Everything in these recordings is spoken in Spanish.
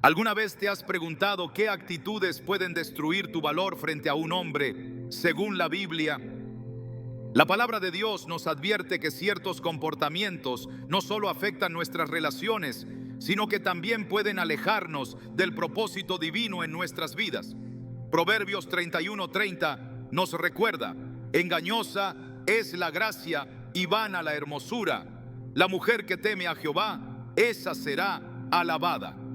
¿Alguna vez te has preguntado qué actitudes pueden destruir tu valor frente a un hombre según la Biblia? La palabra de Dios nos advierte que ciertos comportamientos no solo afectan nuestras relaciones, sino que también pueden alejarnos del propósito divino en nuestras vidas. Proverbios 31:30 nos recuerda: engañosa es la gracia y vana la hermosura. La mujer que teme a Jehová, esa será alabada.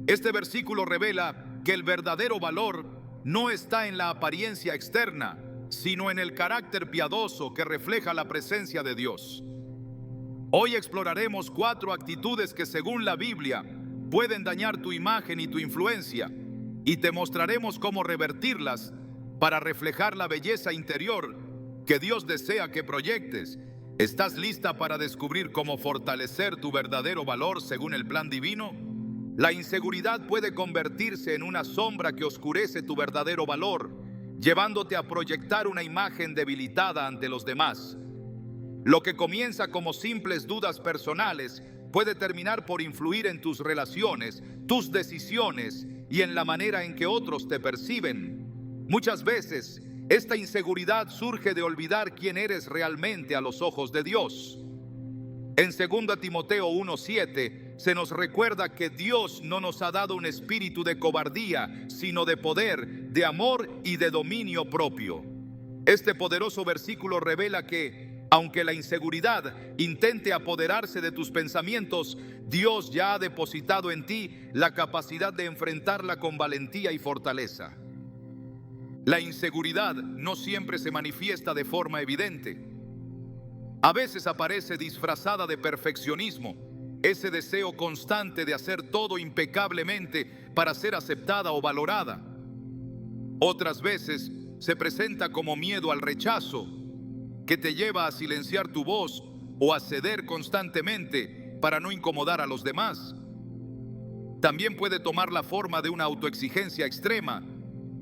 Este versículo revela que el verdadero valor no está en la apariencia externa, sino en el carácter piadoso que refleja la presencia de Dios. Hoy exploraremos 4 actitudes que, según la Biblia, pueden dañar tu imagen y tu influencia, y te mostraremos cómo revertirlas para reflejar la belleza interior que Dios desea que proyectes. ¿Estás lista para descubrir cómo fortalecer tu verdadero valor según el plan divino? La inseguridad puede convertirse en una sombra que oscurece tu verdadero valor, llevándote a proyectar una imagen debilitada ante los demás. Lo que comienza como simples dudas personales puede terminar por influir en tus relaciones, tus decisiones y en la manera en que otros te perciben. Muchas veces, esta inseguridad surge de olvidar quién eres realmente a los ojos de Dios. En 2 Timoteo 1:7 se nos recuerda que Dios no nos ha dado un espíritu de cobardía, sino de poder, de amor y de dominio propio. Este poderoso versículo revela que, aunque la inseguridad intente apoderarse de tus pensamientos, Dios ya ha depositado en ti la capacidad de enfrentarla con valentía y fortaleza. La inseguridad no siempre se manifiesta de forma evidente. A veces aparece disfrazada de perfeccionismo, ese deseo constante de hacer todo impecablemente para ser aceptada o valorada. Otras veces se presenta como miedo al rechazo, que te lleva a silenciar tu voz o a ceder constantemente para no incomodar a los demás. También puede tomar la forma de una autoexigencia extrema,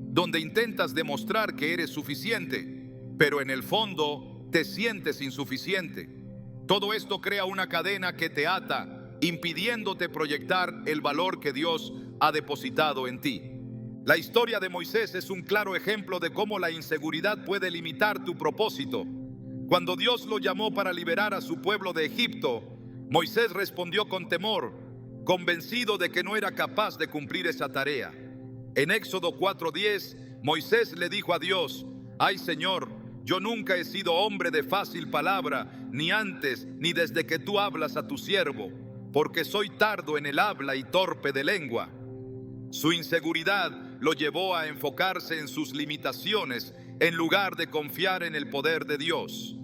donde intentas demostrar que eres suficiente, pero en el fondo te sientes insuficiente. Todo esto crea una cadena que te ata, impidiéndote proyectar el valor que Dios ha depositado en ti. La historia de Moisés es un claro ejemplo de cómo la inseguridad puede limitar tu propósito. Cuando Dios lo llamó para liberar a su pueblo de Egipto, Moisés respondió con temor, convencido de que no era capaz de cumplir esa tarea. En Éxodo 4:10, Moisés le dijo a Dios: «Ay, Señor, yo nunca he sido hombre de fácil palabra, ni antes ni desde que tú hablas a tu siervo, porque soy tardo en el habla y torpe de lengua». Su inseguridad lo llevó a enfocarse en sus limitaciones en lugar de confiar en el poder de Dios.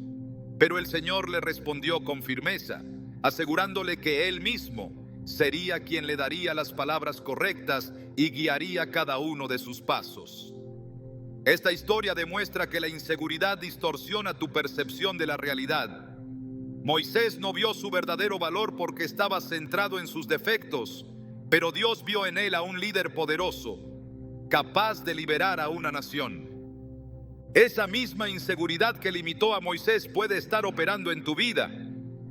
Pero el Señor le respondió con firmeza, asegurándole que Él mismo sería quien le daría las palabras correctas y guiaría cada uno de sus pasos. Esta historia demuestra que la inseguridad distorsiona tu percepción de la realidad. Moisés no vio su verdadero valor porque estaba centrado en sus defectos, pero Dios vio en él a un líder poderoso, capaz de liberar a una nación. Esa misma inseguridad que limitó a Moisés puede estar operando en tu vida.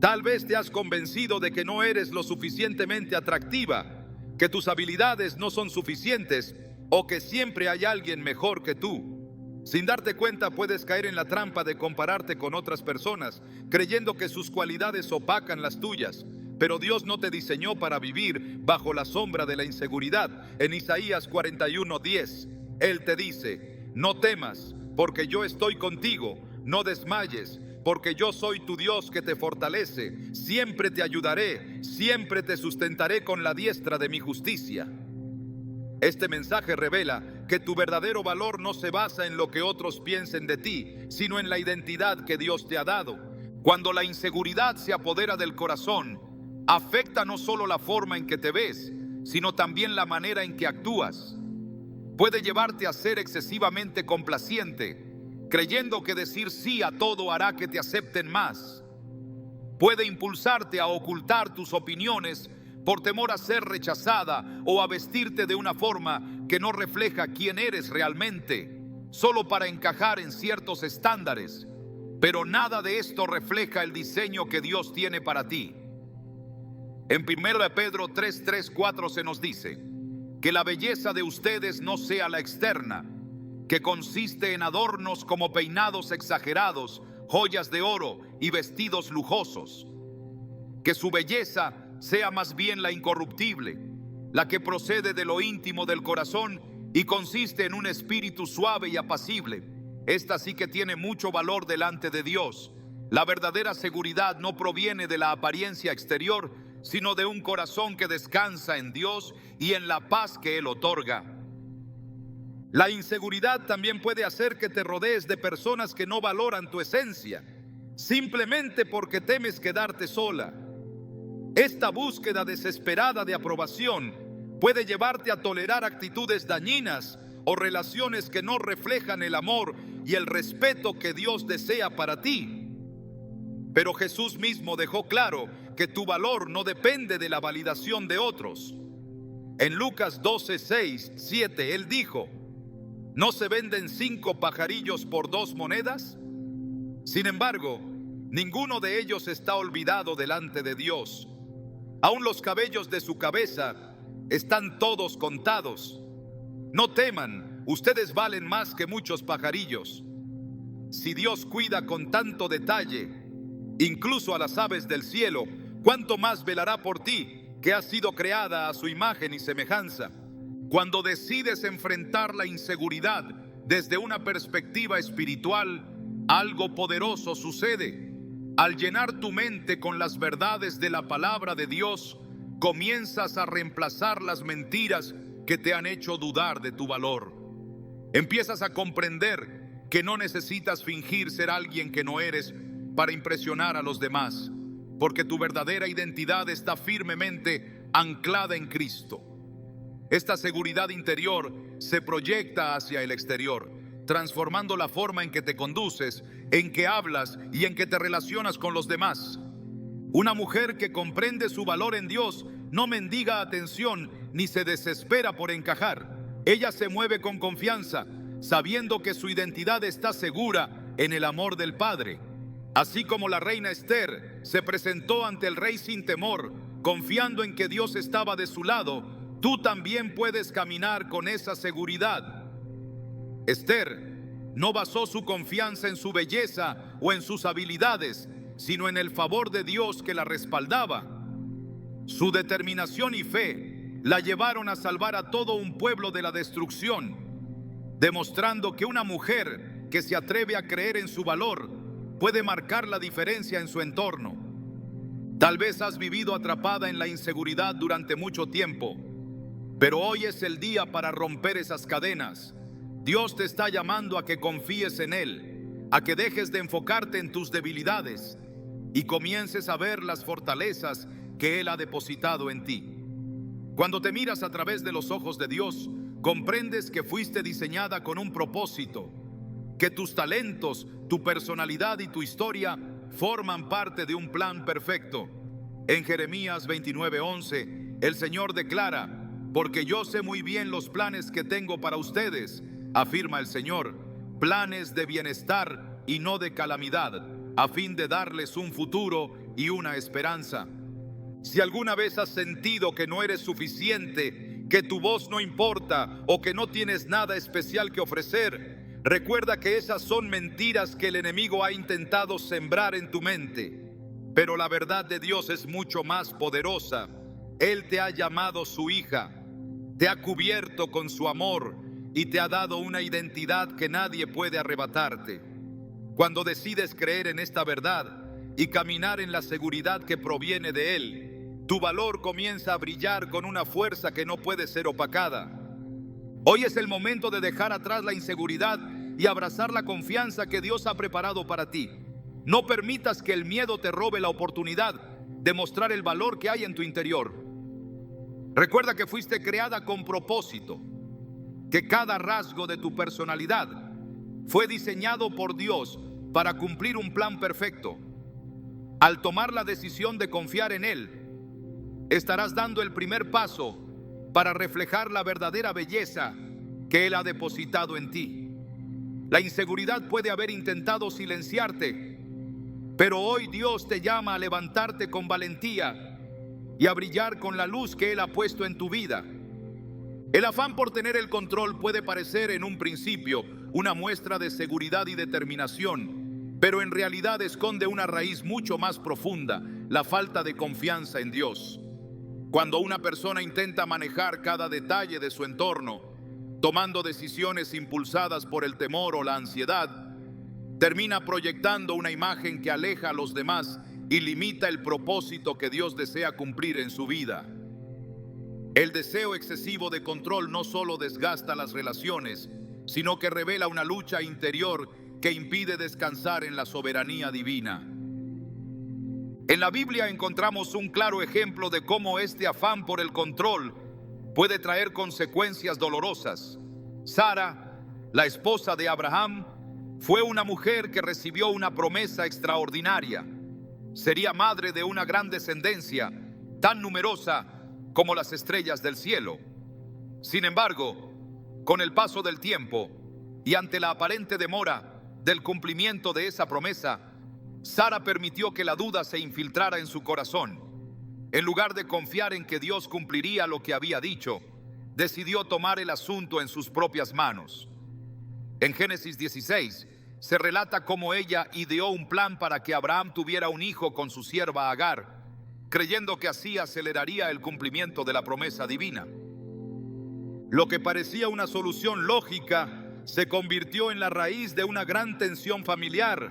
Tal vez te has convencido de que no eres lo suficientemente atractiva, que tus habilidades no son suficientes o que siempre hay alguien mejor que tú. Sin darte cuenta, puedes caer en la trampa de compararte con otras personas, creyendo que sus cualidades opacan las tuyas. Pero Dios no te diseñó para vivir bajo la sombra de la inseguridad. En Isaías 41:10, Él te dice: «No temas, porque yo estoy contigo, no desmayes, porque yo soy tu Dios que te fortalece. Siempre te ayudaré, siempre te sustentaré con la diestra de mi justicia». Este mensaje revela que tu verdadero valor no se basa en lo que otros piensen de ti, sino en la identidad que Dios te ha dado. Cuando la inseguridad se apodera del corazón, afecta no solo la forma en que te ves, sino también la manera en que actúas. Puede llevarte a ser excesivamente complaciente, creyendo que decir sí a todo hará que te acepten más. Puede impulsarte a ocultar tus opiniones por temor a ser rechazada o a vestirte de una forma que no refleja quién eres realmente, solo para encajar en ciertos estándares. Pero nada de esto refleja el diseño que Dios tiene para ti. En 1 de Pedro 3, 3, 4 se nos dice que la belleza de ustedes no sea la externa, que consiste en adornos como peinados exagerados, joyas de oro y vestidos lujosos. Que su belleza sea más bien la incorruptible, la que procede de lo íntimo del corazón y consiste en un espíritu suave y apacible. Esta sí que tiene mucho valor delante de Dios. La verdadera seguridad no proviene de la apariencia exterior, sino de un corazón que descansa en Dios y en la paz que Él otorga. La inseguridad también puede hacer que te rodees de personas que no valoran tu esencia, simplemente porque temes quedarte sola. Esta búsqueda desesperada de aprobación puede llevarte a tolerar actitudes dañinas o relaciones que no reflejan el amor y el respeto que Dios desea para ti. Pero Jesús mismo dejó claro que tu valor no depende de la validación de otros. En Lucas 12, 6, 7, Él dijo: ¿no se venden 5 pajarillos por 2 monedas? Sin embargo, ninguno de ellos está olvidado delante de Dios. Aún los cabellos de su cabeza están todos contados. No teman, ustedes valen más que muchos pajarillos. Si Dios cuida con tanto detalle, incluso a las aves del cielo, ¿cuánto más velará por ti, que has sido creada a su imagen y semejanza? Cuando decides enfrentar la inseguridad desde una perspectiva espiritual, algo poderoso sucede. Al llenar tu mente con las verdades de la palabra de Dios, comienzas a reemplazar las mentiras que te han hecho dudar de tu valor. Empiezas a comprender que no necesitas fingir ser alguien que no eres para impresionar a los demás, porque tu verdadera identidad está firmemente anclada en Cristo. Esta seguridad interior se proyecta hacia el exterior, transformando la forma en que te conduces, en que hablas y en que te relacionas con los demás. Una mujer que comprende su valor en Dios no mendiga atención ni se desespera por encajar. Ella se mueve con confianza, sabiendo que su identidad está segura en el amor del Padre. Así como la reina Esther se presentó ante el rey sin temor, confiando en que Dios estaba de su lado, tú también puedes caminar con esa seguridad. Esther no basó su confianza en su belleza o en sus habilidades, sino en el favor de Dios que la respaldaba. Su determinación y fe la llevaron a salvar a todo un pueblo de la destrucción, demostrando que una mujer que se atreve a creer en su valor puede marcar la diferencia en su entorno. Tal vez has vivido atrapada en la inseguridad durante mucho tiempo, pero hoy es el día para romper esas cadenas. Dios te está llamando a que confíes en Él, a que dejes de enfocarte en tus debilidades y comiences a ver las fortalezas que Él ha depositado en ti. Cuando te miras a través de los ojos de Dios, comprendes que fuiste diseñada con un propósito, que tus talentos, tu personalidad y tu historia forman parte de un plan perfecto. En Jeremías 29:11, el Señor declara: porque yo sé muy bien los planes que tengo para ustedes, afirma el Señor, planes de bienestar y no de calamidad, a fin de darles un futuro y una esperanza. Si alguna vez has sentido que no eres suficiente, que tu voz no importa o que no tienes nada especial que ofrecer, recuerda que esas son mentiras que el enemigo ha intentado sembrar en tu mente. Pero la verdad de Dios es mucho más poderosa. Él te ha llamado su hija, te ha cubierto con su amor y te ha dado una identidad que nadie puede arrebatarte. Cuando decides creer en esta verdad y caminar en la seguridad que proviene de Él, tu valor comienza a brillar con una fuerza que no puede ser opacada. Hoy es el momento de dejar atrás la inseguridad y abrazar la confianza que Dios ha preparado para ti. No permitas que el miedo te robe la oportunidad de mostrar el valor que hay en tu interior. Recuerda que fuiste creada con propósito, que cada rasgo de tu personalidad fue diseñado por Dios para cumplir un plan perfecto. Al tomar la decisión de confiar en Él, estarás dando el primer paso para reflejar la verdadera belleza que Él ha depositado en ti. La inseguridad puede haber intentado silenciarte, pero hoy Dios te llama a levantarte con valentía y a brillar con la luz que Él ha puesto en tu vida. El afán por tener el control puede parecer en un principio una muestra de seguridad y determinación, pero en realidad esconde una raíz mucho más profunda, la falta de confianza en Dios. Cuando una persona intenta manejar cada detalle de su entorno, tomando decisiones impulsadas por el temor o la ansiedad, termina proyectando una imagen que aleja a los demás y limita el propósito que Dios desea cumplir en su vida. El deseo excesivo de control no solo desgasta las relaciones, sino que revela una lucha interior que impide descansar en la soberanía divina. En la Biblia encontramos un claro ejemplo de cómo este afán por el control puede traer consecuencias dolorosas. Sara, la esposa de Abraham, fue una mujer que recibió una promesa extraordinaria. Sería madre de una gran descendencia, tan numerosa como las estrellas del cielo. Sin embargo, con el paso del tiempo y ante la aparente demora del cumplimiento de esa promesa, Sara permitió que la duda se infiltrara en su corazón. En lugar de confiar en que Dios cumpliría lo que había dicho, decidió tomar el asunto en sus propias manos. En Génesis 16 se relata cómo ella ideó un plan para que Abraham tuviera un hijo con su sierva Agar, creyendo que así aceleraría el cumplimiento de la promesa divina. Lo que parecía una solución lógica se convirtió en la raíz de una gran tensión familiar.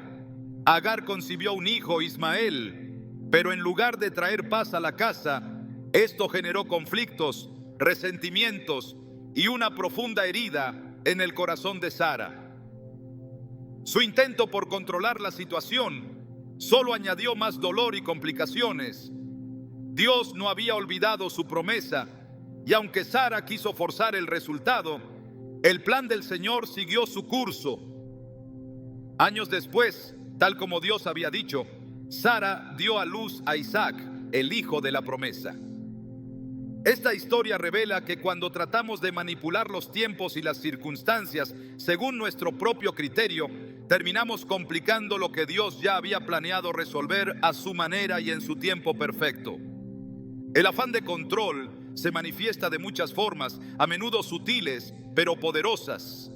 Agar concibió un hijo, Ismael, pero en lugar de traer paz a la casa, esto generó conflictos, resentimientos y una profunda herida en el corazón de Sara. Su intento por controlar la situación solo añadió más dolor y complicaciones. Dios no había olvidado su promesa, y aunque Sara quiso forzar el resultado, el plan del Señor siguió su curso. Años después, tal como Dios había dicho, Sara dio a luz a Isaac, el hijo de la promesa. Esta historia revela que cuando tratamos de manipular los tiempos y las circunstancias según nuestro propio criterio, terminamos complicando lo que Dios ya había planeado resolver a su manera y en su tiempo perfecto. El afán de control se manifiesta de muchas formas, a menudo sutiles, pero poderosas.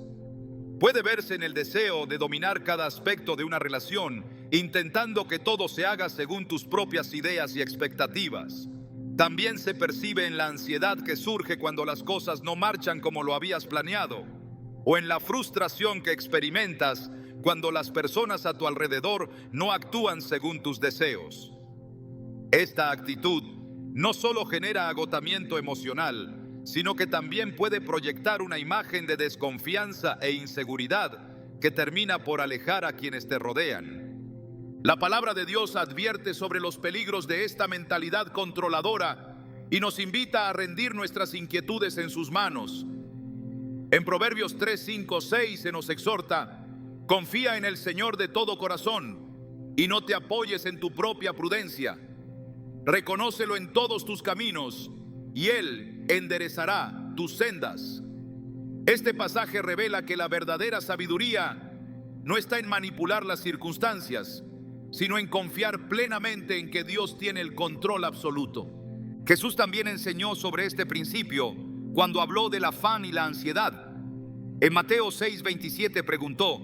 Puede verse en el deseo de dominar cada aspecto de una relación, intentando que todo se haga según tus propias ideas y expectativas. También se percibe en la ansiedad que surge cuando las cosas no marchan como lo habías planeado, o en la frustración que experimentas cuando las personas a tu alrededor no actúan según tus deseos. Esta actitud no solo genera agotamiento emocional, sino que también puede proyectar una imagen de desconfianza e inseguridad que termina por alejar a quienes te rodean. La palabra de Dios advierte sobre los peligros de esta mentalidad controladora y nos invita a rendir nuestras inquietudes en sus manos. En Proverbios 3, 5, 6 se nos exhorta: confía en el Señor de todo corazón y no te apoyes en tu propia prudencia. Reconócelo en todos tus caminos y Él enderezará tus sendas. Este pasaje revela que la verdadera sabiduría no está en manipular las circunstancias, sino en confiar plenamente en que Dios tiene el control absoluto. Jesús también enseñó sobre este principio cuando habló del afán y la ansiedad. En Mateo 6:27 preguntó: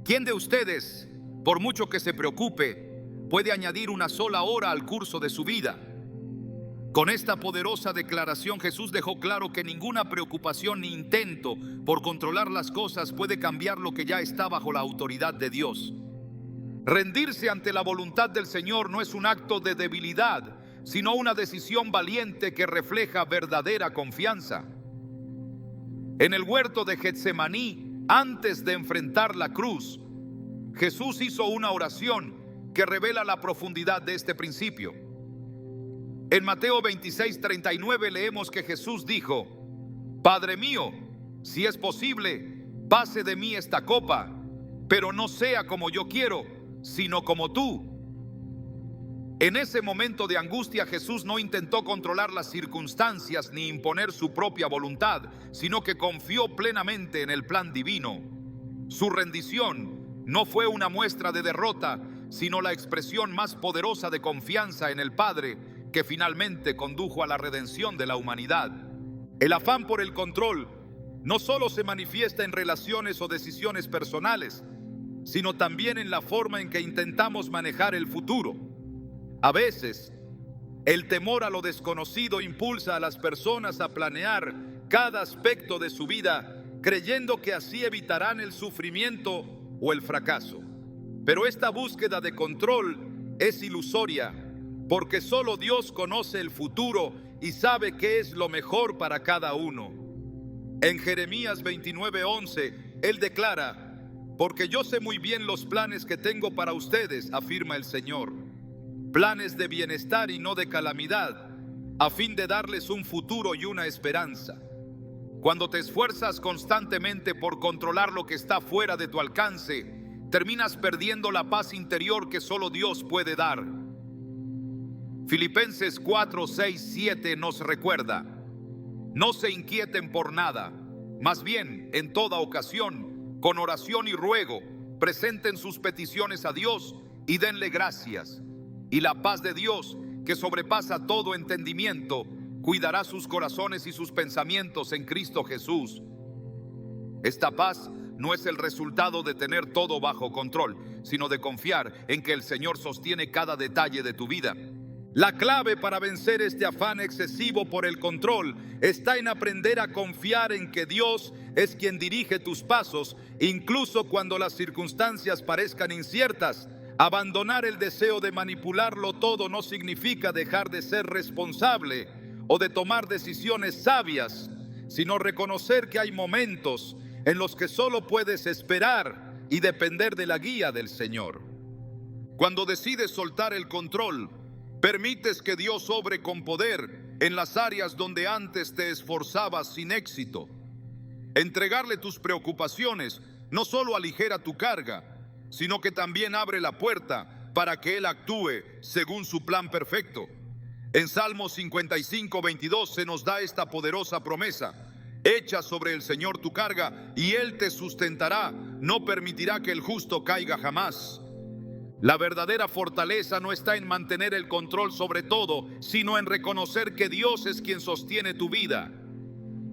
¿quién de ustedes, por mucho que se preocupe, puede añadir una sola hora al curso de su vida? Con esta poderosa declaración, Jesús dejó claro que ninguna preocupación ni intento por controlar las cosas puede cambiar lo que ya está bajo la autoridad de Dios. Rendirse ante la voluntad del Señor no es un acto de debilidad, sino una decisión valiente que refleja verdadera confianza. En el huerto de Getsemaní, antes de enfrentar la cruz, Jesús hizo una oración que revela la profundidad de este principio. En Mateo 26:39 leemos que Jesús dijo: Padre mío, si es posible, pase de mí esta copa, pero no sea como yo quiero, sino como tú. En ese momento de angustia, Jesús no intentó controlar las circunstancias ni imponer su propia voluntad, sino que confió plenamente en el plan divino. Su rendición no fue una muestra de derrota, sino la expresión más poderosa de confianza en el Padre, que finalmente condujo a la redención de la humanidad. El afán por el control no solo se manifiesta en relaciones o decisiones personales, sino también en la forma en que intentamos manejar el futuro. A veces, el temor a lo desconocido impulsa a las personas a planear cada aspecto de su vida, creyendo que así evitarán el sufrimiento o el fracaso. Pero esta búsqueda de control es ilusoria, porque solo Dios conoce el futuro y sabe qué es lo mejor para cada uno. En Jeremías 29:11, Él declara: porque yo sé muy bien los planes que tengo para ustedes, afirma el Señor, planes de bienestar y no de calamidad, a fin de darles un futuro y una esperanza. Cuando te esfuerzas constantemente por controlar lo que está fuera de tu alcance, terminas perdiendo la paz interior que solo Dios puede dar. Filipenses 4:6-7 nos recuerda: no se inquieten por nada, más bien en toda ocasión, con oración y ruego, presenten sus peticiones a Dios y denle gracias. Y la paz de Dios, que sobrepasa todo entendimiento, cuidará sus corazones y sus pensamientos en Cristo Jesús. Esta paz no es el resultado de tener todo bajo control, sino de confiar en que el Señor sostiene cada detalle de tu vida. La clave para vencer este afán excesivo por el control está en aprender a confiar en que Dios es quien dirige tus pasos, incluso cuando las circunstancias parezcan inciertas. Abandonar el deseo de manipularlo todo no significa dejar de ser responsable o de tomar decisiones sabias, sino reconocer que hay momentos en los que solo puedes esperar y depender de la guía del Señor. Cuando decides soltar el control, permites que Dios obre con poder en las áreas donde antes te esforzabas sin éxito. Entregarle tus preocupaciones no solo aligera tu carga, sino que también abre la puerta para que Él actúe según su plan perfecto. En Salmos 55:22 se nos da esta poderosa promesa: echa sobre el Señor tu carga y Él te sustentará, no permitirá que el justo caiga jamás. La verdadera fortaleza no está en mantener el control sobre todo, sino en reconocer que Dios es quien sostiene tu vida.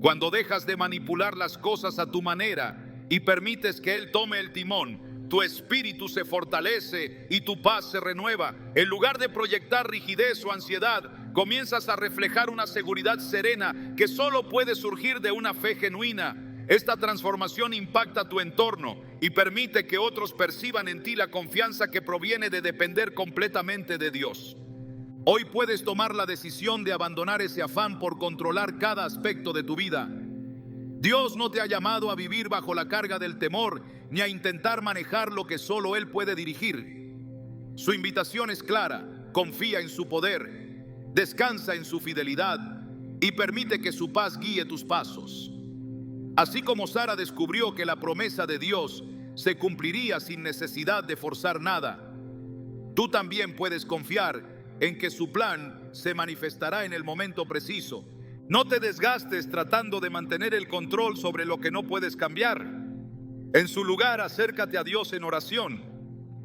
Cuando dejas de manipular las cosas a tu manera y permites que Él tome el timón, tu espíritu se fortalece y tu paz se renueva. En lugar de proyectar rigidez o ansiedad, comienzas a reflejar una seguridad serena que solo puede surgir de una fe genuina. Esta transformación impacta tu entorno y permite que otros perciban en ti la confianza que proviene de depender completamente de Dios. Hoy puedes tomar la decisión de abandonar ese afán por controlar cada aspecto de tu vida. Dios no te ha llamado a vivir bajo la carga del temor, ni a intentar manejar lo que solo Él puede dirigir. Su invitación es clara: confía en su poder, descansa en su fidelidad y permite que su paz guíe tus pasos. Así como Sara descubrió que la promesa de Dios se cumpliría sin necesidad de forzar nada, tú también puedes confiar en que su plan se manifestará en el momento preciso. No te desgastes tratando de mantener el control sobre lo que no puedes cambiar. En su lugar, acércate a Dios en oración.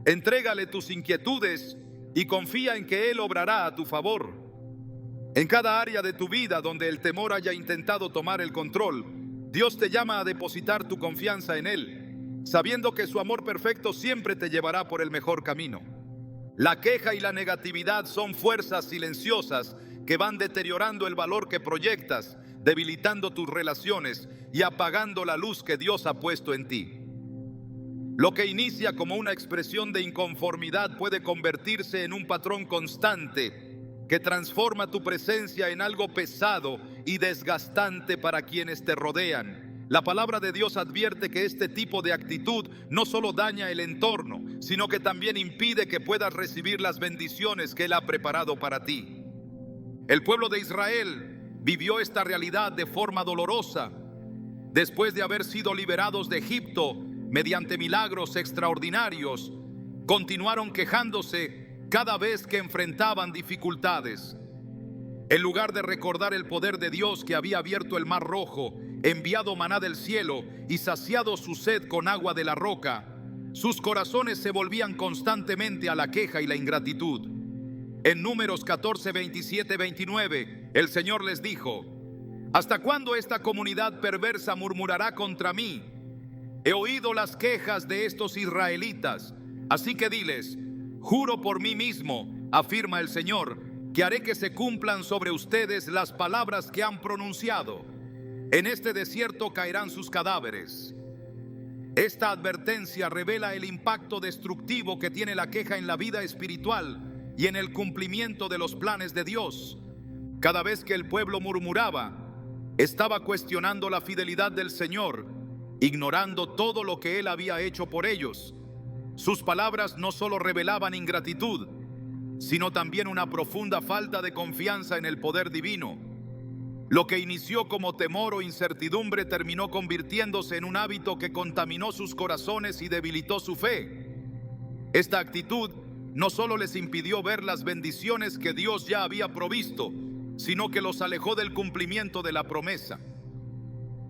Entrégale tus inquietudes y confía en que Él obrará a tu favor. En cada área de tu vida donde el temor haya intentado tomar el control, Dios te llama a depositar tu confianza en Él, sabiendo que su amor perfecto siempre te llevará por el mejor camino. La queja y la negatividad son fuerzas silenciosas que van deteriorando el valor que proyectas, debilitando tus relaciones y apagando la luz que Dios ha puesto en ti. Lo que inicia como una expresión de inconformidad puede convertirse en un patrón constante que transforma tu presencia en algo pesado y desgastante para quienes te rodean. La palabra de Dios advierte que este tipo de actitud no solo daña el entorno, sino que también impide que puedas recibir las bendiciones que Él ha preparado para ti. El pueblo de Israel vivió esta realidad de forma dolorosa. Después de haber sido liberados de Egipto mediante milagros extraordinarios, continuaron quejándose cada vez que enfrentaban dificultades. En lugar de recordar el poder de Dios que había abierto el mar rojo, enviado maná del cielo y saciado su sed con agua de la roca, sus corazones se volvían constantemente a la queja y la ingratitud. En Números 14, 27, 29, el Señor les dijo: ¿hasta cuándo esta comunidad perversa murmurará contra mí? He oído las quejas de estos israelitas, así que diles: juro por mí mismo, afirma el Señor, que haré que se cumplan sobre ustedes las palabras que han pronunciado. En este desierto caerán sus cadáveres. Esta advertencia revela el impacto destructivo que tiene la queja en la vida espiritual y en el cumplimiento de los planes de Dios. Cada vez que el pueblo murmuraba, estaba cuestionando la fidelidad del Señor, ignorando todo lo que Él había hecho por ellos. Sus palabras no solo revelaban ingratitud, sino también una profunda falta de confianza en el poder divino. Lo que inició como temor o incertidumbre terminó convirtiéndose en un hábito que contaminó sus corazones y debilitó su fe. Esta actitud no solo les impidió ver las bendiciones que Dios ya había provisto, sino que los alejó del cumplimiento de la promesa.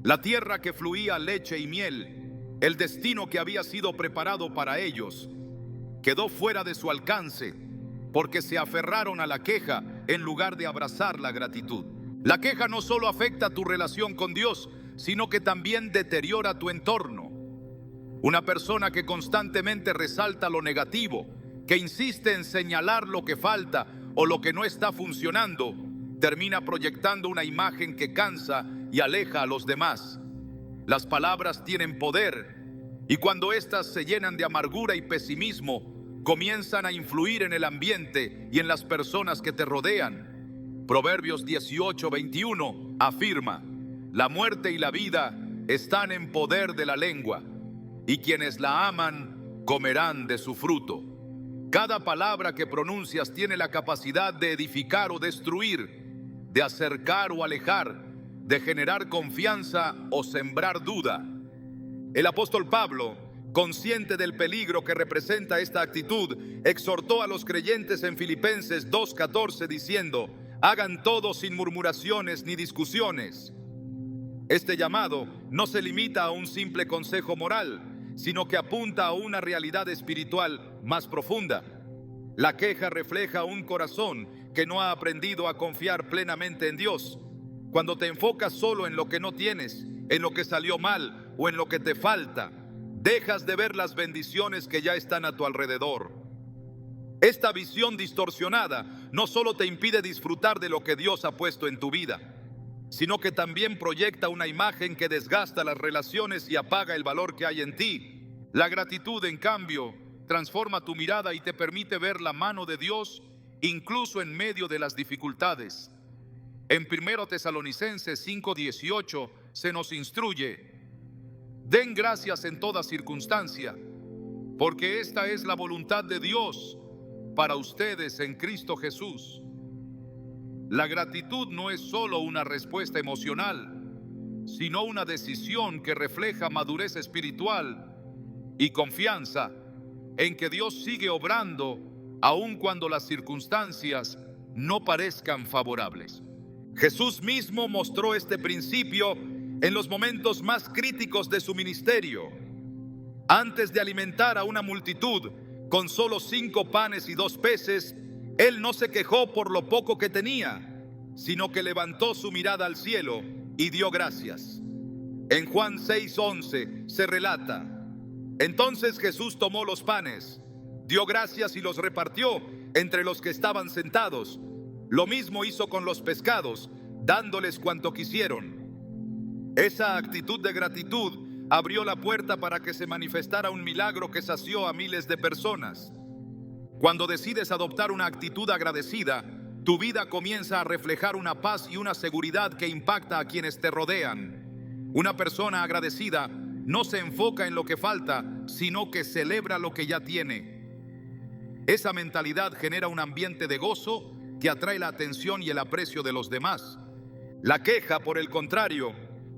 La tierra que fluía leche y miel, el destino que había sido preparado para ellos, quedó fuera de su alcance porque se aferraron a la queja en lugar de abrazar la gratitud. La queja no solo afecta tu relación con Dios, sino que también deteriora tu entorno. Una persona que constantemente resalta lo negativo, que insiste en señalar lo que falta o lo que no está funcionando, termina proyectando una imagen que cansa y aleja a los demás. Las palabras tienen poder, y cuando éstas se llenan de amargura y pesimismo, comienzan a influir en el ambiente y en las personas que te rodean. Proverbios 18:21 afirma: la muerte y la vida están en poder de la lengua, y quienes la aman comerán de su fruto. Cada palabra que pronuncias tiene la capacidad de edificar o destruir, de acercar o alejar, de generar confianza o sembrar duda. El apóstol Pablo, consciente del peligro que representa esta actitud, exhortó a los creyentes en Filipenses 2:14 diciendo: hagan todo sin murmuraciones ni discusiones. Este llamado no se limita a un simple consejo moral, sino que apunta a una realidad espiritual más profunda. La queja refleja un corazón que no ha aprendido a confiar plenamente en Dios. Cuando te enfocas solo en lo que no tienes, en lo que salió mal o en lo que te falta, dejas de ver las bendiciones que ya están a tu alrededor. Esta visión distorsionada no solo te impide disfrutar de lo que Dios ha puesto en tu vida, sino que también proyecta una imagen que desgasta las relaciones y apaga el valor que hay en ti. La gratitud, en cambio, transforma tu mirada y te permite ver la mano de Dios incluso en medio de las dificultades. En 1 Tesalonicenses 5:18 se nos instruye: den gracias en toda circunstancia, porque esta es la voluntad de Dios para ustedes en Cristo Jesús. La gratitud no es solo una respuesta emocional, sino una decisión que refleja madurez espiritual y confianza en que Dios sigue obrando aun cuando las circunstancias no parezcan favorables. Jesús mismo mostró este principio en los momentos más críticos de su ministerio. Antes de alimentar a una multitud con solo 5 panes y 2 peces, Él no se quejó por lo poco que tenía, sino que levantó su mirada al cielo y dio gracias. En Juan 6:11 se relata: entonces Jesús tomó los panes, dio gracias y los repartió entre los que estaban sentados. Lo mismo hizo con los pescados, dándoles cuanto quisieron. Esa actitud de gratitud abrió la puerta para que se manifestara un milagro que sació a miles de personas. Cuando decides adoptar una actitud agradecida, tu vida comienza a reflejar una paz y una seguridad que impacta a quienes te rodean. Una persona agradecida no se enfoca en lo que falta, sino que celebra lo que ya tiene. Esa mentalidad genera un ambiente de gozo que atrae la atención y el aprecio de los demás. La queja, por el contrario,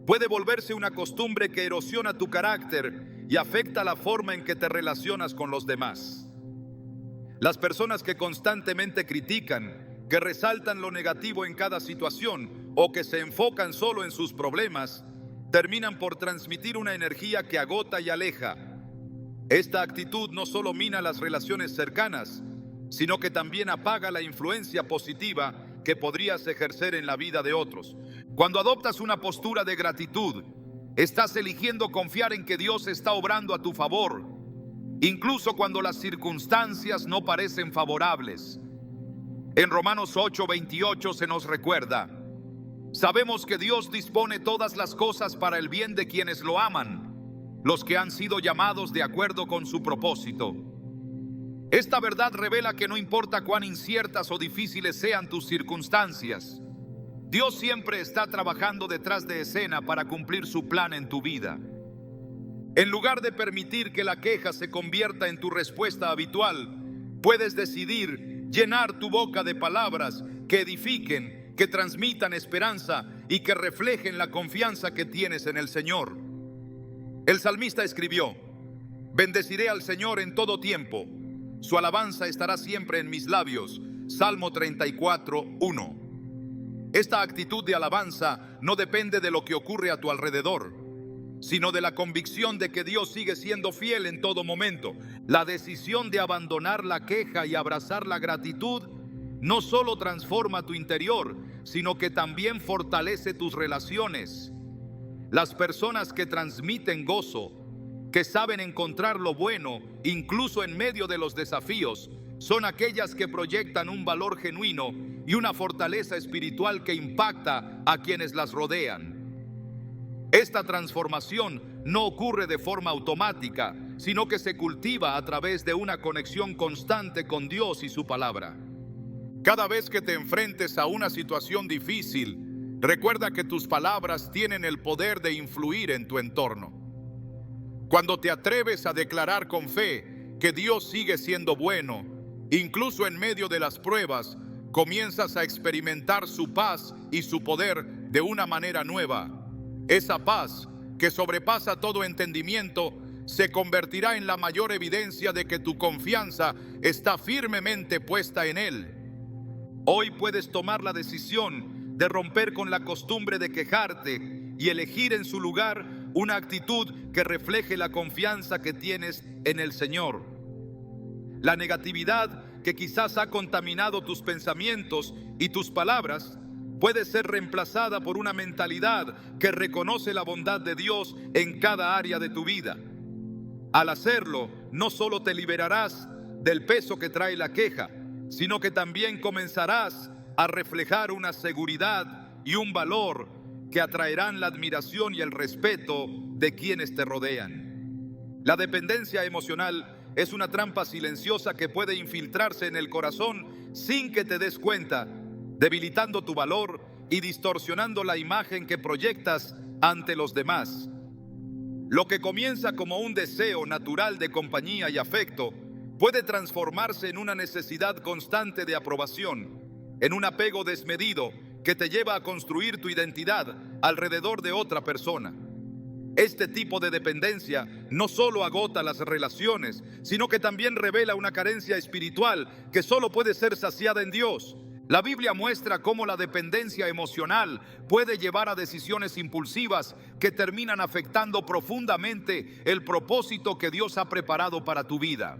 puede volverse una costumbre que erosiona tu carácter y afecta la forma en que te relacionas con los demás. Las personas que constantemente critican, que resaltan lo negativo en cada situación o que se enfocan solo en sus problemas, terminan por transmitir una energía que agota y aleja. Esta actitud no solo mina las relaciones cercanas, sino que también apaga la influencia positiva que podrías ejercer en la vida de otros. Cuando adoptas una postura de gratitud, estás eligiendo confiar en que Dios está obrando a tu favor, incluso cuando las circunstancias no parecen favorables. En Romanos 8:28 se nos recuerda: sabemos que Dios dispone todas las cosas para el bien de quienes lo aman, los que han sido llamados de acuerdo con su propósito. Esta verdad revela que no importa cuán inciertas o difíciles sean tus circunstancias, Dios siempre está trabajando detrás de escena para cumplir su plan en tu vida. En lugar de permitir que la queja se convierta en tu respuesta habitual, puedes decidir llenar tu boca de palabras que edifiquen, que transmitan esperanza y que reflejen la confianza que tienes en el Señor. El salmista escribió: bendeciré al Señor en todo tiempo, su alabanza estará siempre en mis labios. Salmo 34:1. Esta actitud de alabanza no depende de lo que ocurre a tu alrededor, sino de la convicción de que Dios sigue siendo fiel en todo momento. La decisión de abandonar la queja y abrazar la gratitud no solo transforma tu interior, sino que también fortalece tus relaciones. Las personas que transmiten gozo, que saben encontrar lo bueno incluso en medio de los desafíos, son aquellas que proyectan un valor genuino y una fortaleza espiritual que impacta a quienes las rodean. Esta transformación no ocurre de forma automática, sino que se cultiva a través de una conexión constante con Dios y su palabra. Cada vez que te enfrentes a una situación difícil, recuerda que tus palabras tienen el poder de influir en tu entorno. Cuando te atreves a declarar con fe que Dios sigue siendo bueno, incluso en medio de las pruebas, comienzas a experimentar su paz y su poder de una manera nueva. Esa paz, que sobrepasa todo entendimiento, se convertirá en la mayor evidencia de que tu confianza está firmemente puesta en Él. Hoy puedes tomar la decisión de romper con la costumbre de quejarte y elegir en su lugar una actitud que refleje la confianza que tienes en el Señor. La negatividad que quizás ha contaminado tus pensamientos y tus palabras puede ser reemplazada por una mentalidad que reconoce la bondad de Dios en cada área de tu vida. Al hacerlo, no solo te liberarás del peso que trae la queja, sino que también comenzarás a reflejar una seguridad y un valor que atraerán la admiración y el respeto de quienes te rodean. La dependencia emocional es una trampa silenciosa que puede infiltrarse en el corazón sin que te des cuenta, debilitando tu valor y distorsionando la imagen que proyectas ante los demás. Lo que comienza como un deseo natural de compañía y afecto puede transformarse en una necesidad constante de aprobación, en un apego desmedido que te lleva a construir tu identidad alrededor de otra persona. Este tipo de dependencia no solo agota las relaciones, sino que también revela una carencia espiritual que solo puede ser saciada en Dios. La Biblia muestra cómo la dependencia emocional puede llevar a decisiones impulsivas que terminan afectando profundamente el propósito que Dios ha preparado para tu vida.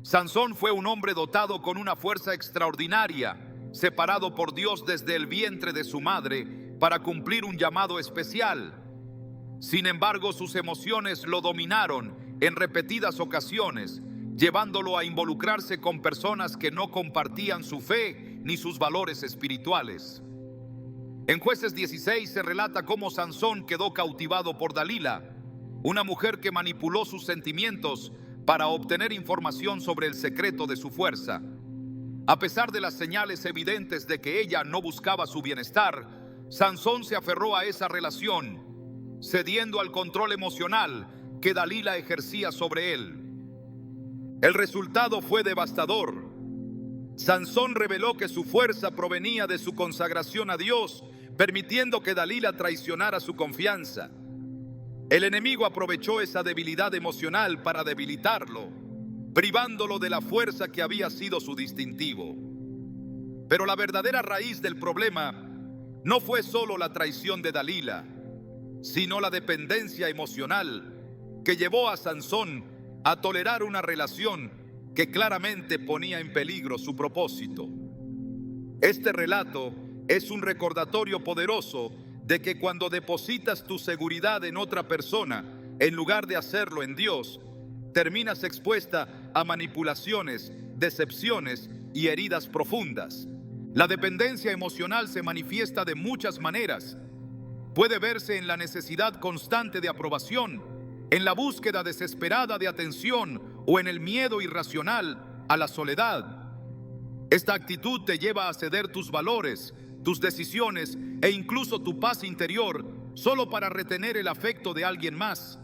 Sansón fue un hombre dotado con una fuerza extraordinaria, separado por Dios desde el vientre de su madre para cumplir un llamado especial. Sin embargo, sus emociones lo dominaron en repetidas ocasiones, llevándolo a involucrarse con personas que no compartían su fe ni sus valores espirituales. En Jueces 16 se relata cómo Sansón quedó cautivado por Dalila, una mujer que manipuló sus sentimientos para obtener información sobre el secreto de su fuerza. A pesar de las señales evidentes de que ella no buscaba su bienestar, Sansón se aferró a esa relación, cediendo al control emocional que Dalila ejercía sobre él. El resultado fue devastador. Sansón reveló que su fuerza provenía de su consagración a Dios, permitiendo que Dalila traicionara su confianza. El enemigo aprovechó esa debilidad emocional para debilitarlo, privándolo de la fuerza que había sido su distintivo. Pero la verdadera raíz del problema no fue solo la traición de Dalila, sino la dependencia emocional que llevó a Sansón a tolerar una relación que claramente ponía en peligro su propósito. Este relato es un recordatorio poderoso de que cuando depositas tu seguridad en otra persona, en lugar de hacerlo en Dios, terminas expuesta a manipulaciones, decepciones y heridas profundas. La dependencia emocional se manifiesta de muchas maneras. Puede verse en la necesidad constante de aprobación, en la búsqueda desesperada de atención o en el miedo irracional a la soledad. Esta actitud te lleva a ceder tus valores, tus decisiones e incluso tu paz interior solo para retener el afecto de alguien más.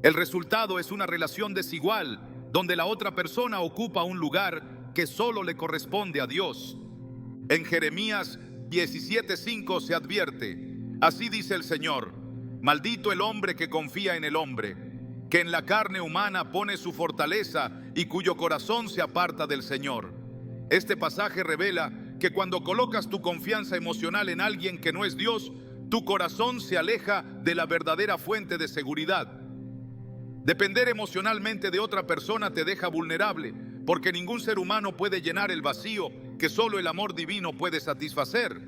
El resultado es una relación desigual, donde la otra persona ocupa un lugar que solo le corresponde a Dios. En Jeremías 17:5 se advierte: así dice el Señor, maldito el hombre que confía en el hombre, que en la carne humana pone su fortaleza y cuyo corazón se aparta del Señor. Este pasaje revela que cuando colocas tu confianza emocional en alguien que no es Dios, tu corazón se aleja de la verdadera fuente de seguridad. Depender emocionalmente de otra persona te deja vulnerable, porque ningún ser humano puede llenar el vacío que solo el amor divino puede satisfacer.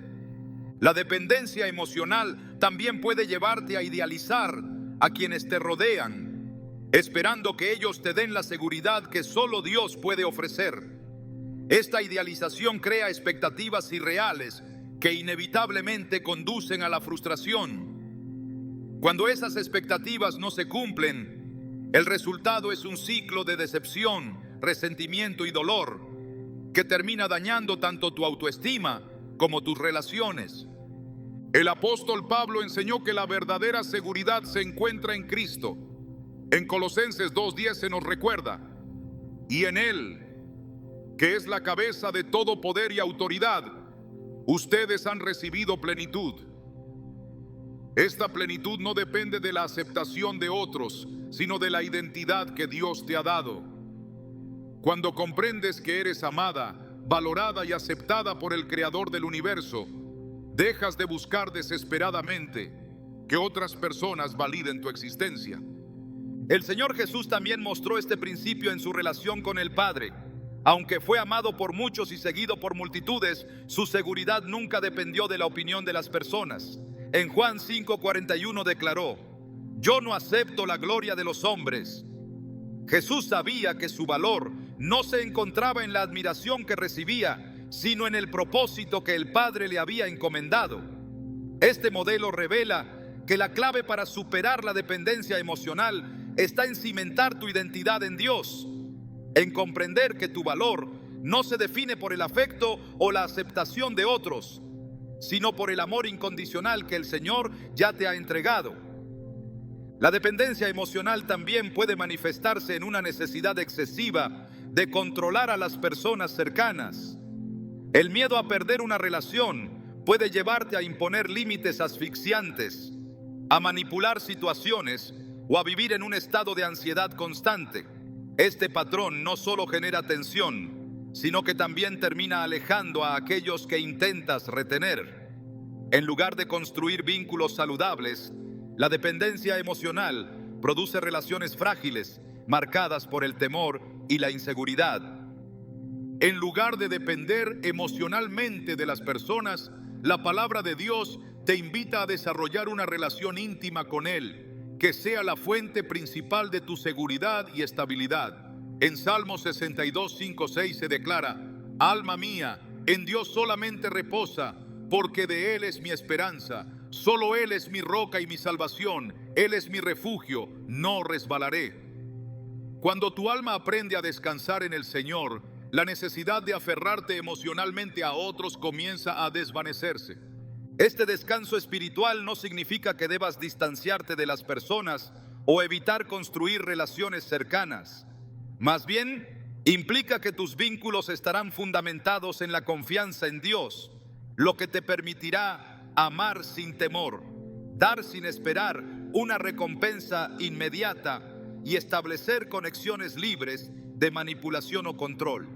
La dependencia emocional también puede llevarte a idealizar a quienes te rodean, esperando que ellos te den la seguridad que solo Dios puede ofrecer. Esta idealización crea expectativas irreales que inevitablemente conducen a la frustración. Cuando esas expectativas no se cumplen, el resultado es un ciclo de decepción, resentimiento y dolor que termina dañando tanto tu autoestima como tus relaciones. El apóstol Pablo enseñó que la verdadera seguridad se encuentra en Cristo. En Colosenses 2:10 se nos recuerda: y en Él, que es la cabeza de todo poder y autoridad, ustedes han recibido plenitud. Esta plenitud no depende de la aceptación de otros, sino de la identidad que Dios te ha dado. Cuando comprendes que eres amada, valorada y aceptada por el Creador del universo, dejas de buscar desesperadamente que otras personas validen tu existencia. El Señor Jesús también mostró este principio en su relación con el Padre. Aunque fue amado por muchos y seguido por multitudes, su seguridad nunca dependió de la opinión de las personas. En Juan 5:41 declaró: yo no acepto la gloria de los hombres. Jesús sabía que su valor no se encontraba en la admiración que recibía, sino en el propósito que el Padre le había encomendado. Este modelo revela que la clave para superar la dependencia emocional está en cimentar tu identidad en Dios, en comprender que tu valor no se define por el afecto o la aceptación de otros, sino por el amor incondicional que el Señor ya te ha entregado. La dependencia emocional también puede manifestarse en una necesidad excesiva de controlar a las personas cercanas. El miedo a perder una relación puede llevarte a imponer límites asfixiantes, a manipular situaciones o a vivir en un estado de ansiedad constante. Este patrón no solo genera tensión, sino que también termina alejando a aquellos que intentas retener. En lugar de construir vínculos saludables, la dependencia emocional produce relaciones frágiles, marcadas por el temor y la inseguridad. En lugar de depender emocionalmente de las personas, la palabra de Dios te invita a desarrollar una relación íntima con Él, que sea la fuente principal de tu seguridad y estabilidad. En Salmo 62, 5, 6 se declara: alma mía, en Dios solamente reposa, porque de Él es mi esperanza. Solo Él es mi roca y mi salvación. Él es mi refugio, no resbalaré. Cuando tu alma aprende a descansar en el Señor, la necesidad de aferrarte emocionalmente a otros comienza a desvanecerse. Este descanso espiritual no significa que debas distanciarte de las personas o evitar construir relaciones cercanas. Más bien, implica que tus vínculos estarán fundamentados en la confianza en Dios, lo que te permitirá amar sin temor, dar sin esperar una recompensa inmediata y establecer conexiones libres de manipulación o control.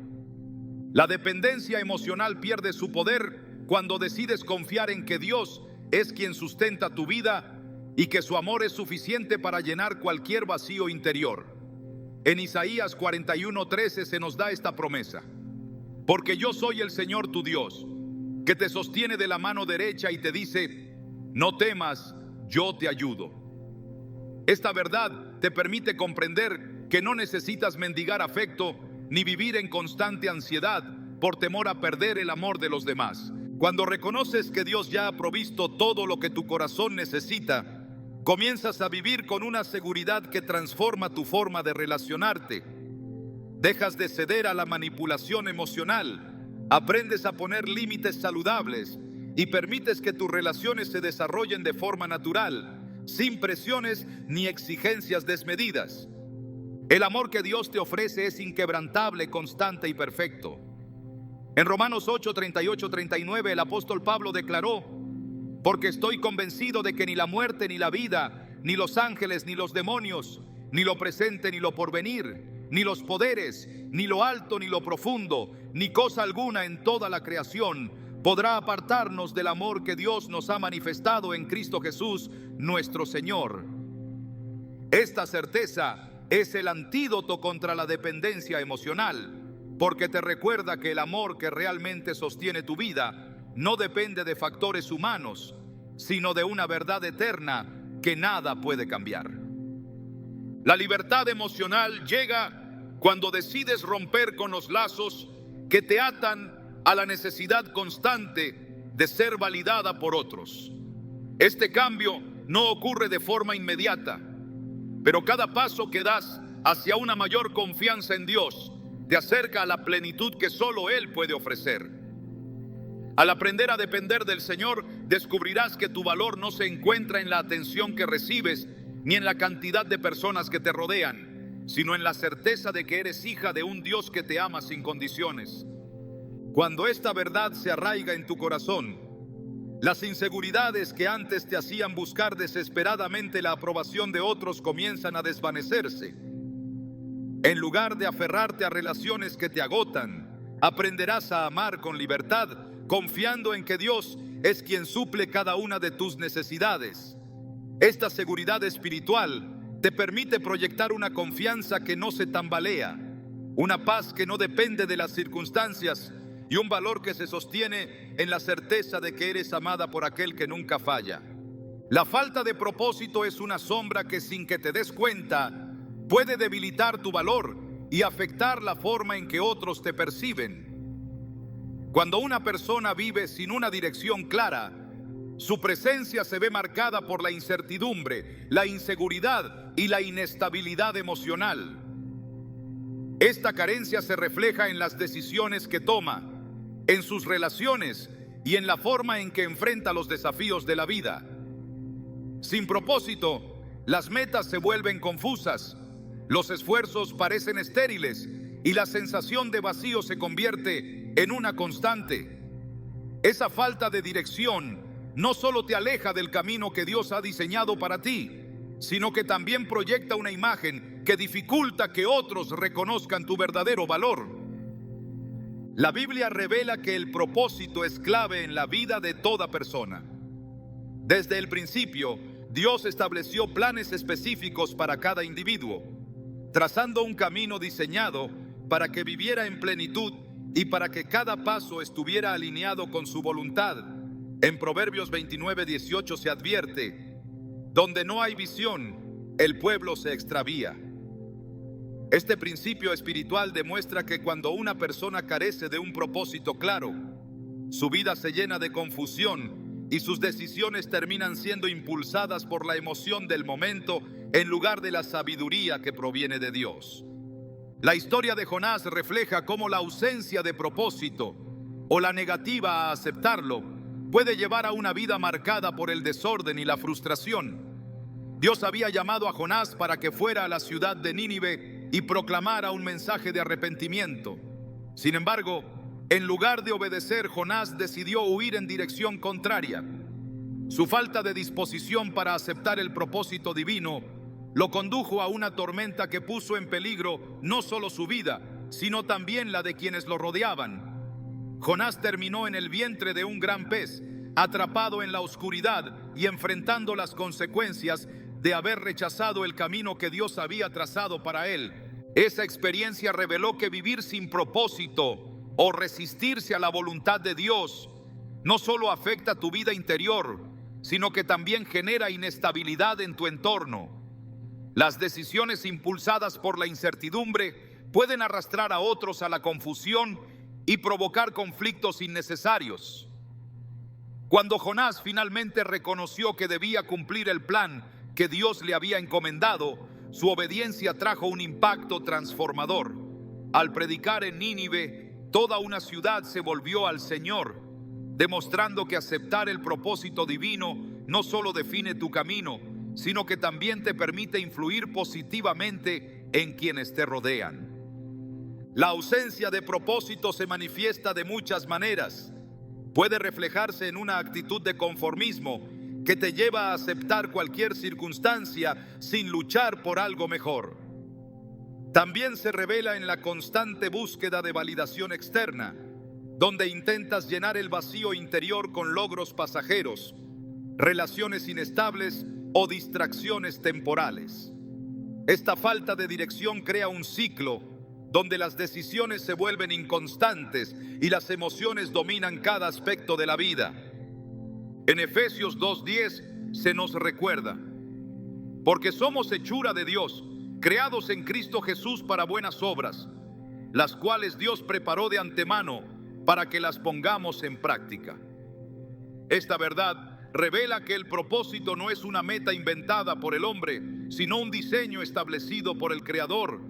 La dependencia emocional pierde su poder cuando decides confiar en que Dios es quien sustenta tu vida y que su amor es suficiente para llenar cualquier vacío interior. En Isaías 41:13 se nos da esta promesa: porque yo soy el Señor tu Dios, que te sostiene de la mano derecha y te dice, no temas, yo te ayudo. Esta verdad te permite comprender que no necesitas mendigar afecto ni vivir en constante ansiedad por temor a perder el amor de los demás. Cuando reconoces que Dios ya ha provisto todo lo que tu corazón necesita, comienzas a vivir con una seguridad que transforma tu forma de relacionarte. Dejas de ceder a la manipulación emocional, aprendes a poner límites saludables y permites que tus relaciones se desarrollen de forma natural, sin presiones ni exigencias desmedidas. El amor que Dios te ofrece es inquebrantable, constante y perfecto. En Romanos 8, 38, 39 el apóstol Pablo declaró: porque estoy convencido de que ni la muerte ni la vida, ni los ángeles ni los demonios, ni lo presente ni lo porvenir, ni los poderes, ni lo alto ni lo profundo, ni cosa alguna en toda la creación podrá apartarnos del amor que Dios nos ha manifestado en Cristo Jesús, nuestro Señor. Esta certeza es el antídoto contra la dependencia emocional, porque te recuerda que el amor que realmente sostiene tu vida no depende de factores humanos, sino de una verdad eterna que nada puede cambiar. La libertad emocional llega cuando decides romper con los lazos que te atan a la necesidad constante de ser validada por otros. Este cambio no ocurre de forma inmediata, pero cada paso que das hacia una mayor confianza en Dios te acerca a la plenitud que solo Él puede ofrecer. Al aprender a depender del Señor, descubrirás que tu valor no se encuentra en la atención que recibes ni en la cantidad de personas que te rodean, sino en la certeza de que eres hija de un Dios que te ama sin condiciones. Cuando esta verdad se arraiga en tu corazón, las inseguridades que antes te hacían buscar desesperadamente la aprobación de otros comienzan a desvanecerse. En lugar de aferrarte a relaciones que te agotan, aprenderás a amar con libertad, confiando en que Dios es quien suple cada una de tus necesidades. Esta seguridad espiritual te permite proyectar una confianza que no se tambalea, una paz que no depende de las circunstancias y un valor que se sostiene en la certeza de que eres amada por aquel que nunca falla. La falta de propósito es una sombra que, sin que te des cuenta, puede debilitar tu valor y afectar la forma en que otros te perciben. Cuando una persona vive sin una dirección clara, su presencia se ve marcada por la incertidumbre, la inseguridad y la inestabilidad emocional. Esta carencia se refleja en las decisiones que toma, en sus relaciones y en la forma en que enfrenta los desafíos de la vida. Sin propósito, las metas se vuelven confusas, los esfuerzos parecen estériles y la sensación de vacío se convierte en una constante. Esa falta de dirección no solo te aleja del camino que Dios ha diseñado para ti, sino que también proyecta una imagen que dificulta que otros reconozcan tu verdadero valor. La Biblia revela que el propósito es clave en la vida de toda persona. Desde el principio, Dios estableció planes específicos para cada individuo, trazando un camino diseñado para que viviera en plenitud y para que cada paso estuviera alineado con su voluntad. En Proverbios 29:18 se advierte: donde no hay visión, el pueblo se extravía. Este principio espiritual demuestra que cuando una persona carece de un propósito claro, su vida se llena de confusión y sus decisiones terminan siendo impulsadas por la emoción del momento en lugar de la sabiduría que proviene de Dios. La historia de Jonás refleja cómo la ausencia de propósito o la negativa a aceptarlo puede llevar a una vida marcada por el desorden y la frustración. Dios había llamado a Jonás para que fuera a la ciudad de Nínive y proclamara un mensaje de arrepentimiento. Sin embargo, en lugar de obedecer, Jonás decidió huir en dirección contraria. Su falta de disposición para aceptar el propósito divino lo condujo a una tormenta que puso en peligro no solo su vida, sino también la de quienes lo rodeaban. Jonás terminó en el vientre de un gran pez, atrapado en la oscuridad y enfrentando las consecuencias de haber rechazado el camino que Dios había trazado para él. Esa experiencia reveló que vivir sin propósito o resistirse a la voluntad de Dios no solo afecta tu vida interior, sino que también genera inestabilidad en tu entorno. Las decisiones impulsadas por la incertidumbre pueden arrastrar a otros a la confusión y provocar conflictos innecesarios. Cuando Jonás finalmente reconoció que debía cumplir el plan que Dios le había encomendado, su obediencia trajo un impacto transformador. Al predicar en Nínive, toda una ciudad se volvió al Señor, demostrando que aceptar el propósito divino no solo define tu camino, sino que también te permite influir positivamente en quienes te rodean. La ausencia de propósito se manifiesta de muchas maneras. Puede reflejarse en una actitud de conformismo que te lleva a aceptar cualquier circunstancia sin luchar por algo mejor. También se revela en la constante búsqueda de validación externa, donde intentas llenar el vacío interior con logros pasajeros, relaciones inestables o distracciones temporales. Esta falta de dirección crea un ciclo donde las decisiones se vuelven inconstantes y las emociones dominan cada aspecto de la vida. En Efesios 2:10 se nos recuerda: porque somos hechura de Dios, creados en Cristo Jesús para buenas obras, las cuales Dios preparó de antemano para que las pongamos en práctica. Esta verdad revela que el propósito no es una meta inventada por el hombre, sino un diseño establecido por el Creador.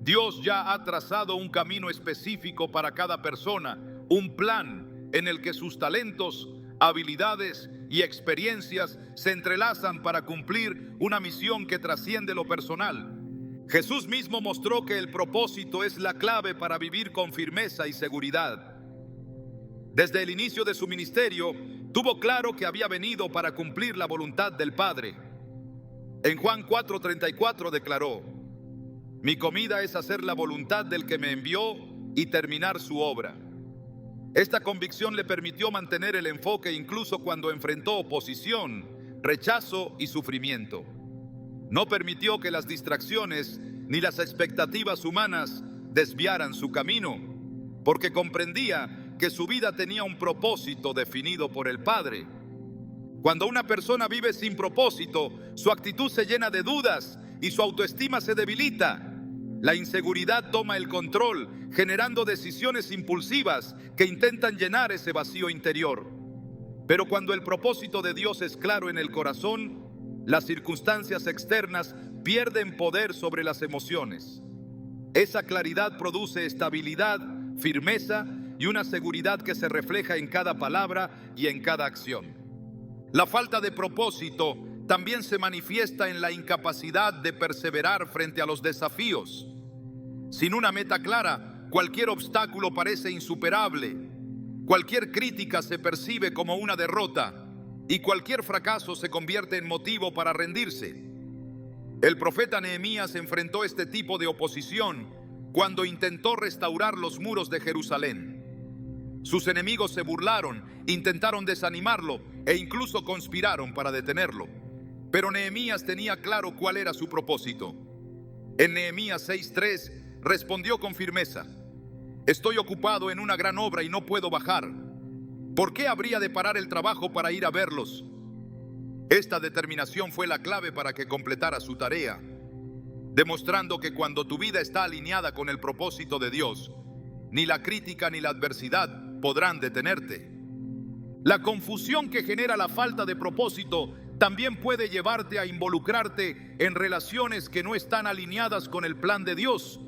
Dios ya ha trazado un camino específico para cada persona, un plan en el que sus talentos, habilidades y experiencias se entrelazan para cumplir una misión que trasciende lo personal. Jesús mismo mostró que el propósito es la clave para vivir con firmeza y seguridad. Desde el inicio de su ministerio, tuvo claro que había venido para cumplir la voluntad del Padre. En Juan 4:34 declaró: mi comida es hacer la voluntad del que me envió y terminar su obra. Esta convicción le permitió mantener el enfoque incluso cuando enfrentó oposición, rechazo y sufrimiento. No permitió que las distracciones ni las expectativas humanas desviaran su camino, porque comprendía que su vida tenía un propósito definido por el Padre. Cuando una persona vive sin propósito, su actitud se llena de dudas y su autoestima se debilita. La inseguridad toma el control, generando decisiones impulsivas que intentan llenar ese vacío interior. Pero cuando el propósito de Dios es claro en el corazón, las circunstancias externas pierden poder sobre las emociones. Esa claridad produce estabilidad, firmeza y una seguridad que se refleja en cada palabra y en cada acción. La falta de propósito también se manifiesta en la incapacidad de perseverar frente a los desafíos. Sin una meta clara, cualquier obstáculo parece insuperable, cualquier crítica se percibe como una derrota y cualquier fracaso se convierte en motivo para rendirse. El profeta Nehemías enfrentó este tipo de oposición cuando intentó restaurar los muros de Jerusalén. Sus enemigos se burlaron, intentaron desanimarlo e incluso conspiraron para detenerlo. Pero Nehemías tenía claro cuál era su propósito. En Nehemías 6:3 respondió con firmeza: estoy ocupado en una gran obra y no puedo bajar. ¿Por qué habría de parar el trabajo para ir a verlos? Esta determinación fue la clave para que completara su tarea, demostrando que cuando tu vida está alineada con el propósito de Dios, ni la crítica ni la adversidad podrán detenerte. La confusión que genera la falta de propósito también puede llevarte a involucrarte en relaciones que no están alineadas con el plan de Dios.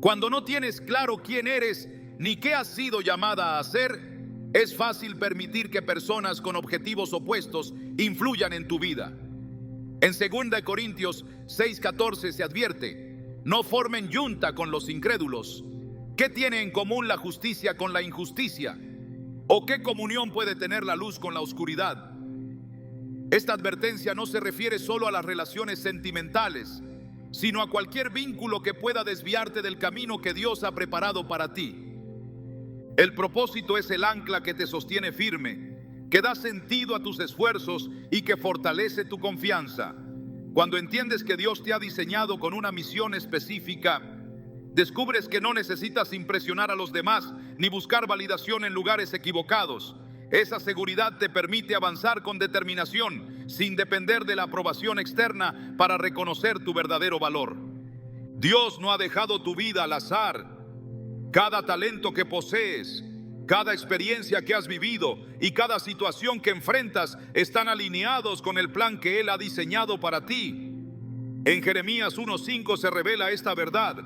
Cuando no tienes claro quién eres ni qué has sido llamada a hacer, es fácil permitir que personas con objetivos opuestos influyan en tu vida. En 2 Corintios 6:14 se advierte: no formen yunta con los incrédulos. ¿Qué tiene en común la justicia con la injusticia? ¿O qué comunión puede tener la luz con la oscuridad? Esta advertencia no se refiere solo a las relaciones sentimentales, sino a cualquier vínculo que pueda desviarte del camino que Dios ha preparado para ti. El propósito es el ancla que te sostiene firme, que da sentido a tus esfuerzos y que fortalece tu confianza. Cuando entiendes que Dios te ha diseñado con una misión específica, descubres que no necesitas impresionar a los demás ni buscar validación en lugares equivocados. Esa seguridad te permite avanzar con determinación, sin depender de la aprobación externa para reconocer tu verdadero valor. Dios no ha dejado tu vida al azar. Cada talento que posees, cada experiencia que has vivido y cada situación que enfrentas están alineados con el plan que Él ha diseñado para ti. En Jeremías 1:5 se revela esta verdad,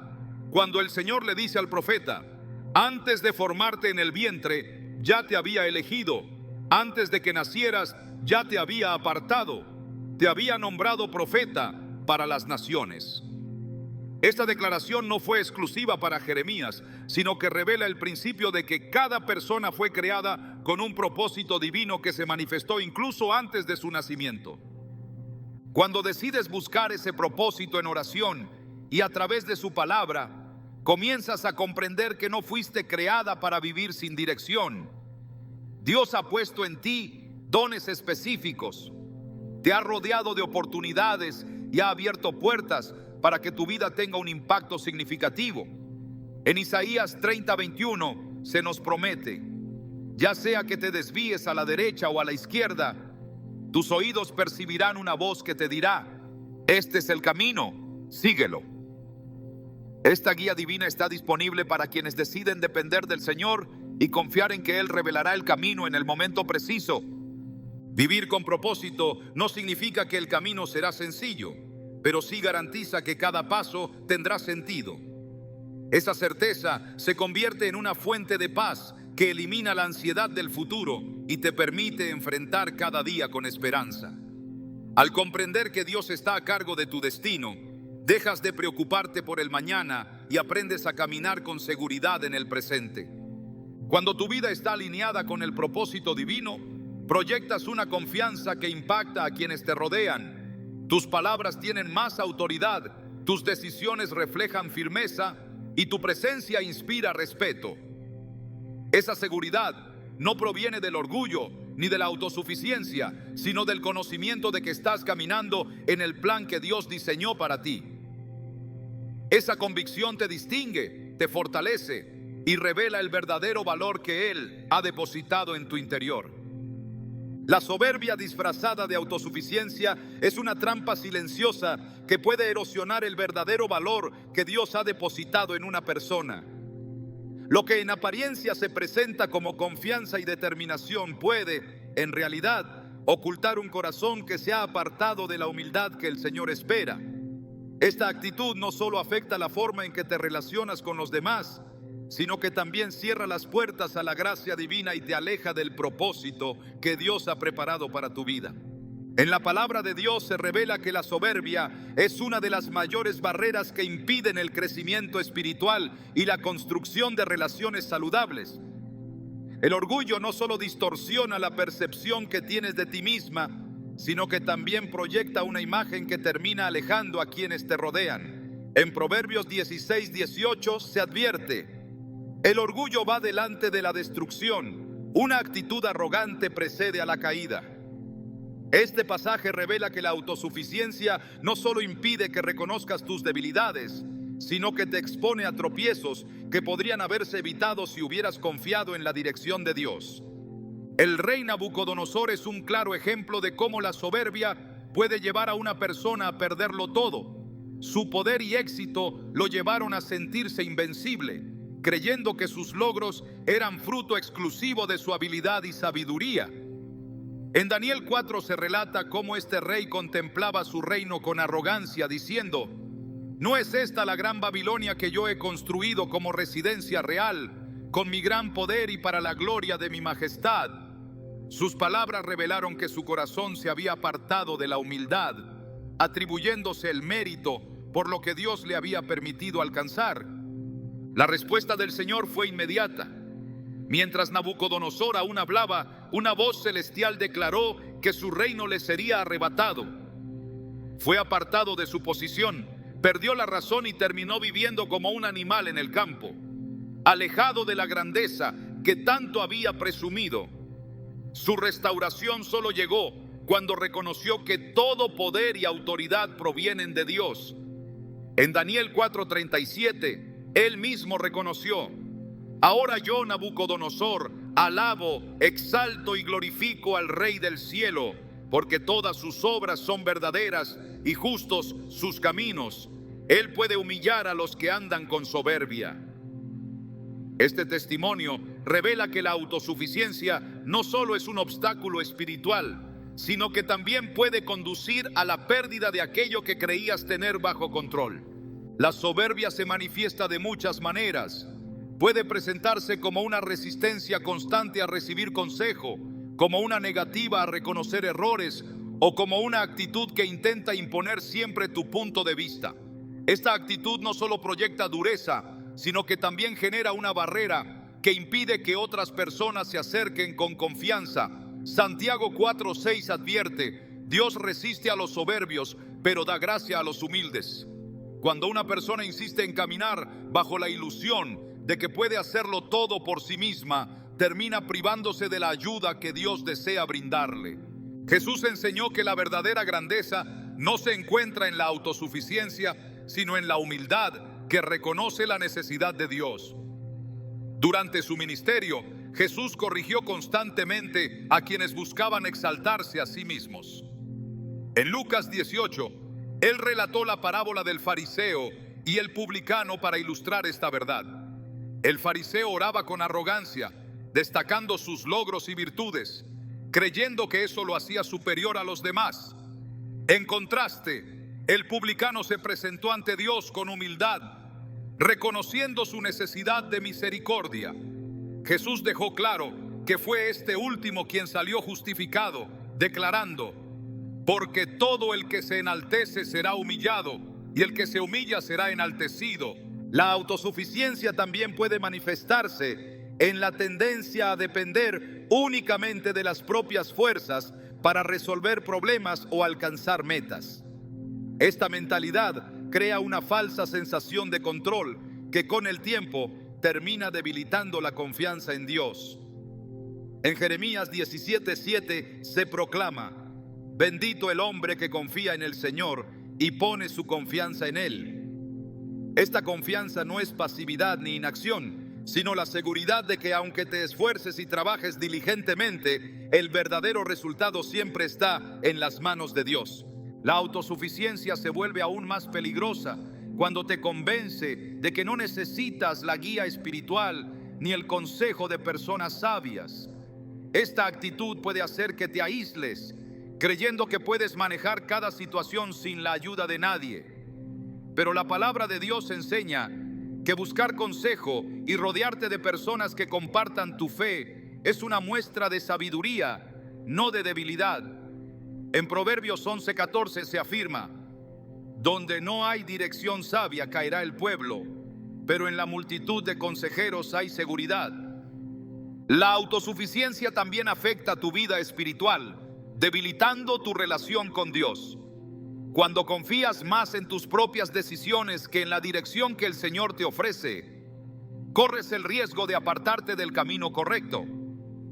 cuando el Señor le dice al profeta: antes de formarte en el vientre, ya te había elegido, antes de que nacieras, ya te había apartado, te había nombrado profeta para las naciones. Esta declaración no fue exclusiva para Jeremías, sino que revela el principio de que cada persona fue creada con un propósito divino que se manifestó incluso antes de su nacimiento. Cuando decides buscar ese propósito en oración y a través de su palabra, comienzas a comprender que no fuiste creada para vivir sin dirección. Dios ha puesto en ti dones específicos, te ha rodeado de oportunidades y ha abierto puertas para que tu vida tenga un impacto significativo. En Isaías 30:21 se nos promete: ya sea que te desvíes a la derecha o a la izquierda, tus oídos percibirán una voz que te dirá: este es el camino, síguelo. Esta guía divina está disponible para quienes deciden depender del Señor y confiar en que Él revelará el camino en el momento preciso. Vivir con propósito no significa que el camino será sencillo, pero sí garantiza que cada paso tendrá sentido. Esa certeza se convierte en una fuente de paz que elimina la ansiedad del futuro y te permite enfrentar cada día con esperanza. Al comprender que Dios está a cargo de tu destino, dejas de preocuparte por el mañana y aprendes a caminar con seguridad en el presente. Cuando tu vida está alineada con el propósito divino, proyectas una confianza que impacta a quienes te rodean. Tus palabras tienen más autoridad, tus decisiones reflejan firmeza y tu presencia inspira respeto. Esa seguridad no proviene del orgullo ni de la autosuficiencia, sino del conocimiento de que estás caminando en el plan que Dios diseñó para ti. Esa convicción te distingue, te fortalece y revela el verdadero valor que Él ha depositado en tu interior. La soberbia disfrazada de autosuficiencia es una trampa silenciosa que puede erosionar el verdadero valor que Dios ha depositado en una persona. Lo que en apariencia se presenta como confianza y determinación puede, en realidad, ocultar un corazón que se ha apartado de la humildad que el Señor espera. Esta actitud no solo afecta la forma en que te relacionas con los demás, sino que también cierra las puertas a la gracia divina y te aleja del propósito que Dios ha preparado para tu vida. En la palabra de Dios se revela que la soberbia es una de las mayores barreras que impiden el crecimiento espiritual y la construcción de relaciones saludables. El orgullo no solo distorsiona la percepción que tienes de ti misma, sino que también proyecta una imagen que termina alejando a quienes te rodean. En Proverbios 16:18 se advierte: el orgullo va delante de la destrucción, una actitud arrogante precede a la caída. Este pasaje revela que la autosuficiencia no solo impide que reconozcas tus debilidades, sino que te expone a tropiezos que podrían haberse evitado si hubieras confiado en la dirección de Dios. El rey Nabucodonosor es un claro ejemplo de cómo la soberbia puede llevar a una persona a perderlo todo. Su poder y éxito lo llevaron a sentirse invencible, creyendo que sus logros eran fruto exclusivo de su habilidad y sabiduría. En Daniel 4 se relata cómo este rey contemplaba su reino con arrogancia, diciendo: ¿no es esta la gran Babilonia que yo he construido como residencia real, con mi gran poder y para la gloria de mi majestad? Sus palabras revelaron que su corazón se había apartado de la humildad, atribuyéndose el mérito por lo que Dios le había permitido alcanzar. La respuesta del Señor fue inmediata. Mientras Nabucodonosor aún hablaba, una voz celestial declaró que su reino le sería arrebatado. Fue apartado de su posición, perdió la razón y terminó viviendo como un animal en el campo, alejado de la grandeza que tanto había presumido. Su restauración solo llegó cuando reconoció que todo poder y autoridad provienen de Dios. En Daniel 4:37, él mismo reconoció: ahora yo, Nabucodonosor, alabo, exalto y glorifico al Rey del cielo, porque todas sus obras son verdaderas y justos sus caminos. Él puede humillar a los que andan con soberbia. Este testimonio revela que la autosuficiencia no solo es un obstáculo espiritual, sino que también puede conducir a la pérdida de aquello que creías tener bajo control. La soberbia se manifiesta de muchas maneras. Puede presentarse como una resistencia constante a recibir consejo, como una negativa a reconocer errores o como una actitud que intenta imponer siempre tu punto de vista. Esta actitud no solo proyecta dureza, sino que también genera una barrera que impide que otras personas se acerquen con confianza. Santiago 4:6 advierte: Dios resiste a los soberbios, pero da gracia a los humildes. Cuando una persona insiste en caminar bajo la ilusión de que puede hacerlo todo por sí misma, termina privándose de la ayuda que Dios desea brindarle. Jesús enseñó que la verdadera grandeza no se encuentra en la autosuficiencia, sino en la humildad que reconoce la necesidad de Dios. Durante su ministerio, Jesús corrigió constantemente a quienes buscaban exaltarse a sí mismos. En Lucas 18, él relató la parábola del fariseo y el publicano para ilustrar esta verdad. El fariseo oraba con arrogancia, destacando sus logros y virtudes, creyendo que eso lo hacía superior a los demás. En contraste, el publicano se presentó ante Dios con humildad, reconociendo su necesidad de misericordia. Jesús dejó claro que fue este último quien salió justificado, declarando: porque todo el que se enaltece será humillado, y el que se humilla será enaltecido. La autosuficiencia también puede manifestarse en la tendencia a depender únicamente de las propias fuerzas para resolver problemas o alcanzar metas. Esta mentalidad crea una falsa sensación de control que con el tiempo termina debilitando la confianza en Dios. En Jeremías 17:7 se proclama: bendito el hombre que confía en el Señor y pone su confianza en Él. Esta confianza no es pasividad ni inacción, sino la seguridad de que aunque te esfuerces y trabajes diligentemente, el verdadero resultado siempre está en las manos de Dios. La autosuficiencia se vuelve aún más peligrosa cuando te convence de que no necesitas la guía espiritual ni el consejo de personas sabias. Esta actitud puede hacer que te aísles, creyendo que puedes manejar cada situación sin la ayuda de nadie. Pero la palabra de Dios enseña que buscar consejo y rodearte de personas que compartan tu fe es una muestra de sabiduría, no de debilidad. En Proverbios 11:14 se afirma: donde no hay dirección sabia caerá el pueblo, pero en la multitud de consejeros hay seguridad. La autosuficiencia también afecta tu vida espiritual, debilitando tu relación con Dios. Cuando confías más en tus propias decisiones que en la dirección que el Señor te ofrece, corres el riesgo de apartarte del camino correcto.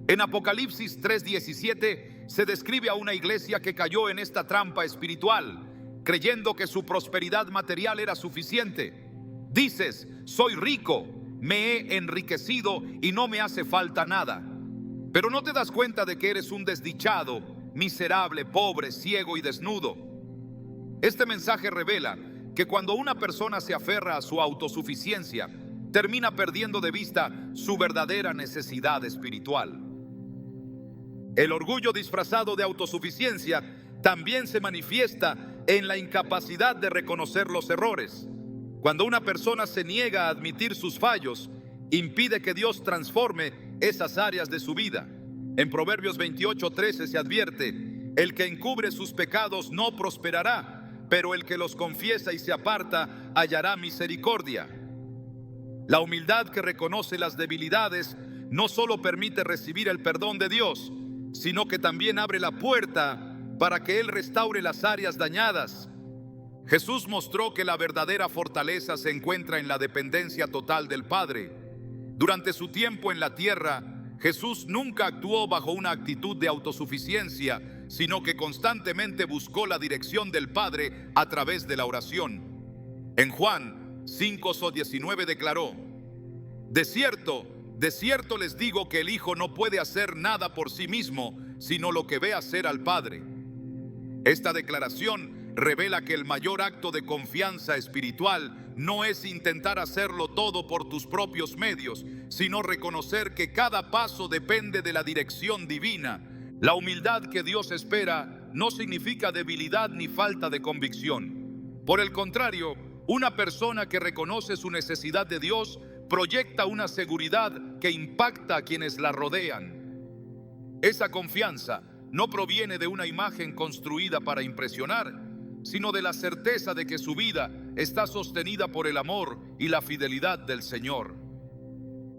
En Apocalipsis 3:17 se describe a una iglesia que cayó en esta trampa espiritual, creyendo que su prosperidad material era suficiente. Dices: soy rico, me he enriquecido y no me hace falta nada. Pero no te das cuenta de que eres un desdichado, miserable, pobre, ciego y desnudo. Este mensaje revela que cuando una persona se aferra a su autosuficiencia, termina perdiendo de vista su verdadera necesidad espiritual. El orgullo disfrazado de autosuficiencia también se manifiesta en la incapacidad de reconocer los errores. Cuando una persona se niega a admitir sus fallos, impide que Dios transforme esas áreas de su vida. En Proverbios 28:13 se advierte: el que encubre sus pecados no prosperará, pero el que los confiesa y se aparta hallará misericordia. La humildad que reconoce las debilidades no solo permite recibir el perdón de Dios, sino que también abre la puerta para que Él restaure las áreas dañadas. Jesús mostró que la verdadera fortaleza se encuentra en la dependencia total del Padre. Durante su tiempo en la tierra, Jesús nunca actuó bajo una actitud de autosuficiencia, sino que constantemente buscó la dirección del Padre a través de la oración. En Juan 5:19 declaró: de cierto les digo que el Hijo no puede hacer nada por sí mismo, sino lo que ve hacer al Padre. Esta declaración revela que el mayor acto de confianza espiritual no es intentar hacerlo todo por tus propios medios, sino reconocer que cada paso depende de la dirección divina. La humildad que Dios espera no significa debilidad ni falta de convicción. Por el contrario, una persona que reconoce su necesidad de Dios proyecta una seguridad que impacta a quienes la rodean. Esa confianza no proviene de una imagen construida para impresionar, sino de la certeza de que su vida está sostenida por el amor y la fidelidad del Señor.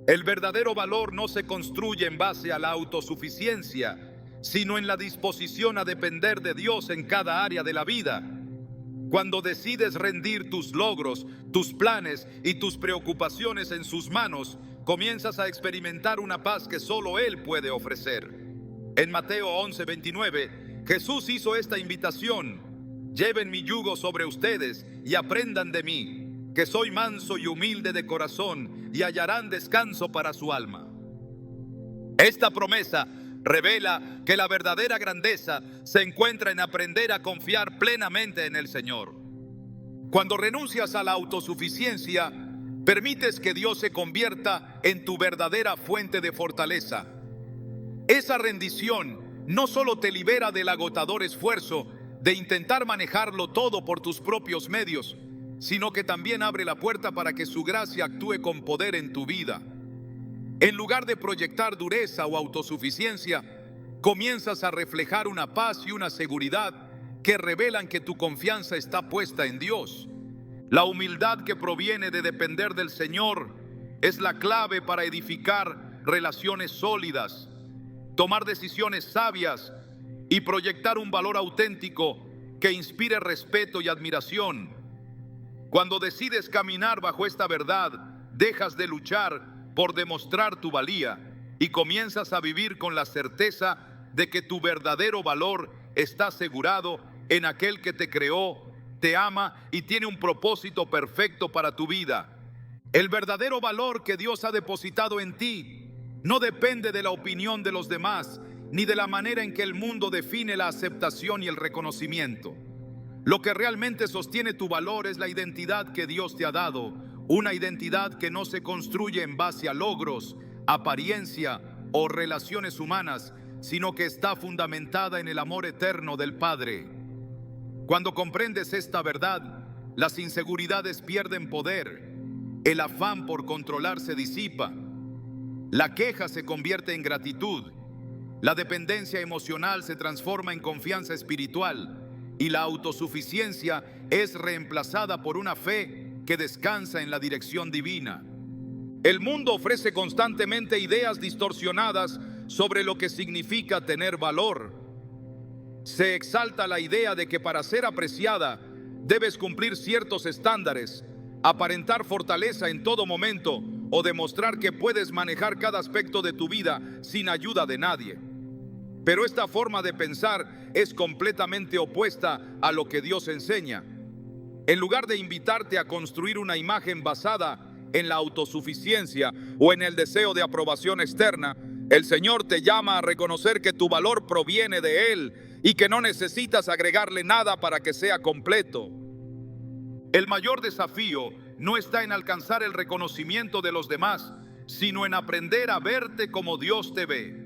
El verdadero valor no se construye en base a la autosuficiencia, sino en la disposición a depender de Dios en cada área de la vida. Cuando decides rendir tus logros, tus planes y tus preocupaciones en sus manos, comienzas a experimentar una paz que solo Él puede ofrecer. En Mateo 11:29, Jesús hizo esta invitación: lleven mi yugo sobre ustedes y aprendan de mí, que soy manso y humilde de corazón, y hallarán descanso para su alma. Esta promesa revela que la verdadera grandeza se encuentra en aprender a confiar plenamente en el Señor. Cuando renuncias a la autosuficiencia, permites que Dios se convierta en tu verdadera fuente de fortaleza. Esa rendición no solo te libera del agotador esfuerzo de intentar manejarlo todo por tus propios medios, sino que también abre la puerta para que su gracia actúe con poder en tu vida. En lugar de proyectar dureza o autosuficiencia, comienzas a reflejar una paz y una seguridad que revelan que tu confianza está puesta en Dios. La humildad que proviene de depender del Señor es la clave para edificar relaciones sólidas, tomar decisiones sabias y proyectar un valor auténtico que inspire respeto y admiración. Cuando decides caminar bajo esta verdad, dejas de luchar por demostrar tu valía y comienzas a vivir con la certeza de que tu verdadero valor está asegurado en aquel que te creó, te ama y tiene un propósito perfecto para tu vida. El verdadero valor que Dios ha depositado en ti no depende de la opinión de los demás, ni de la manera en que el mundo define la aceptación y el reconocimiento. Lo que realmente sostiene tu valor es la identidad que Dios te ha dado, una identidad que no se construye en base a logros, apariencia o relaciones humanas, sino que está fundamentada en el amor eterno del Padre. Cuando comprendes esta verdad, las inseguridades pierden poder, el afán por controlar se disipa, la queja se convierte en gratitud, la dependencia emocional se transforma en confianza espiritual y la autosuficiencia es reemplazada por una fe que descansa en la dirección divina. El mundo ofrece constantemente ideas distorsionadas sobre lo que significa tener valor. Se exalta la idea de que para ser apreciada debes cumplir ciertos estándares, aparentar fortaleza en todo momento o demostrar que puedes manejar cada aspecto de tu vida sin ayuda de nadie. Pero esta forma de pensar es completamente opuesta a lo que Dios enseña. En lugar de invitarte a construir una imagen basada en la autosuficiencia o en el deseo de aprobación externa, el Señor te llama a reconocer que tu valor proviene de Él y que no necesitas agregarle nada para que sea completo. El mayor desafío no está en alcanzar el reconocimiento de los demás, sino en aprender a verte como Dios te ve.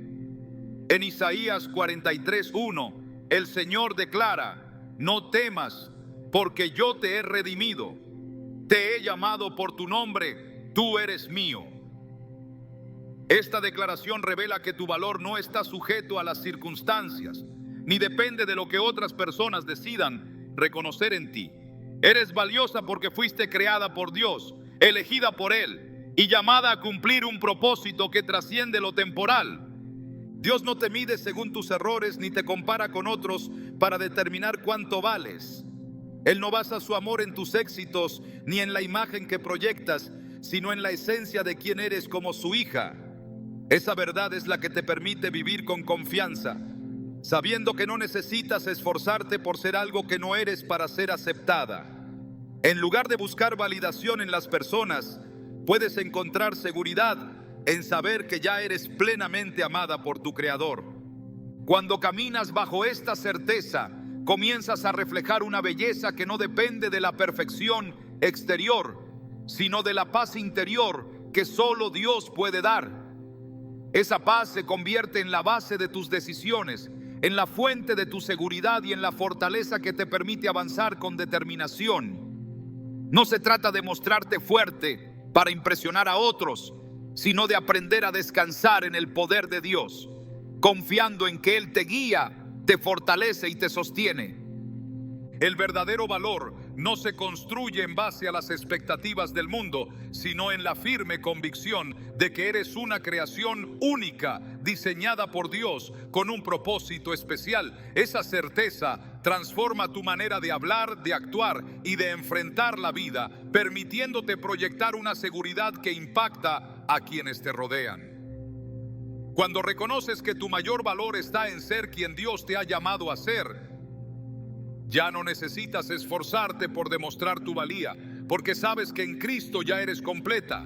En Isaías 43:1, el Señor declara: no temas, porque yo te he redimido, te he llamado por tu nombre, tú eres mío. Esta declaración revela que tu valor no está sujeto a las circunstancias, ni depende de lo que otras personas decidan reconocer en ti. Eres valiosa porque fuiste creada por Dios, elegida por Él y llamada a cumplir un propósito que trasciende lo temporal. Dios no te mide según tus errores ni te compara con otros para determinar cuánto vales. Él no basa su amor en tus éxitos ni en la imagen que proyectas, sino en la esencia de quién eres como su hija. Esa verdad es la que te permite vivir con confianza, sabiendo que no necesitas esforzarte por ser algo que no eres para ser aceptada. En lugar de buscar validación en las personas, puedes encontrar seguridad en saber que ya eres plenamente amada por tu Creador. Cuando caminas bajo esta certeza, comienzas a reflejar una belleza que no depende de la perfección exterior, sino de la paz interior que solo Dios puede dar. Esa paz se convierte en la base de tus decisiones, en la fuente de tu seguridad y en la fortaleza que te permite avanzar con determinación. No se trata de mostrarte fuerte para impresionar a otros, sino de aprender a descansar en el poder de Dios, confiando en que Él te guía, te fortalece y te sostiene. El verdadero valor no se construye en base a las expectativas del mundo, sino en la firme convicción de que eres una creación única, diseñada por Dios con un propósito especial. Esa certeza transforma tu manera de hablar, de actuar y de enfrentar la vida, permitiéndote proyectar una seguridad que impacta a quienes te rodean. Cuando reconoces que tu mayor valor está en ser quien Dios te ha llamado a ser, ya no necesitas esforzarte por demostrar tu valía, porque sabes que en Cristo ya eres completa.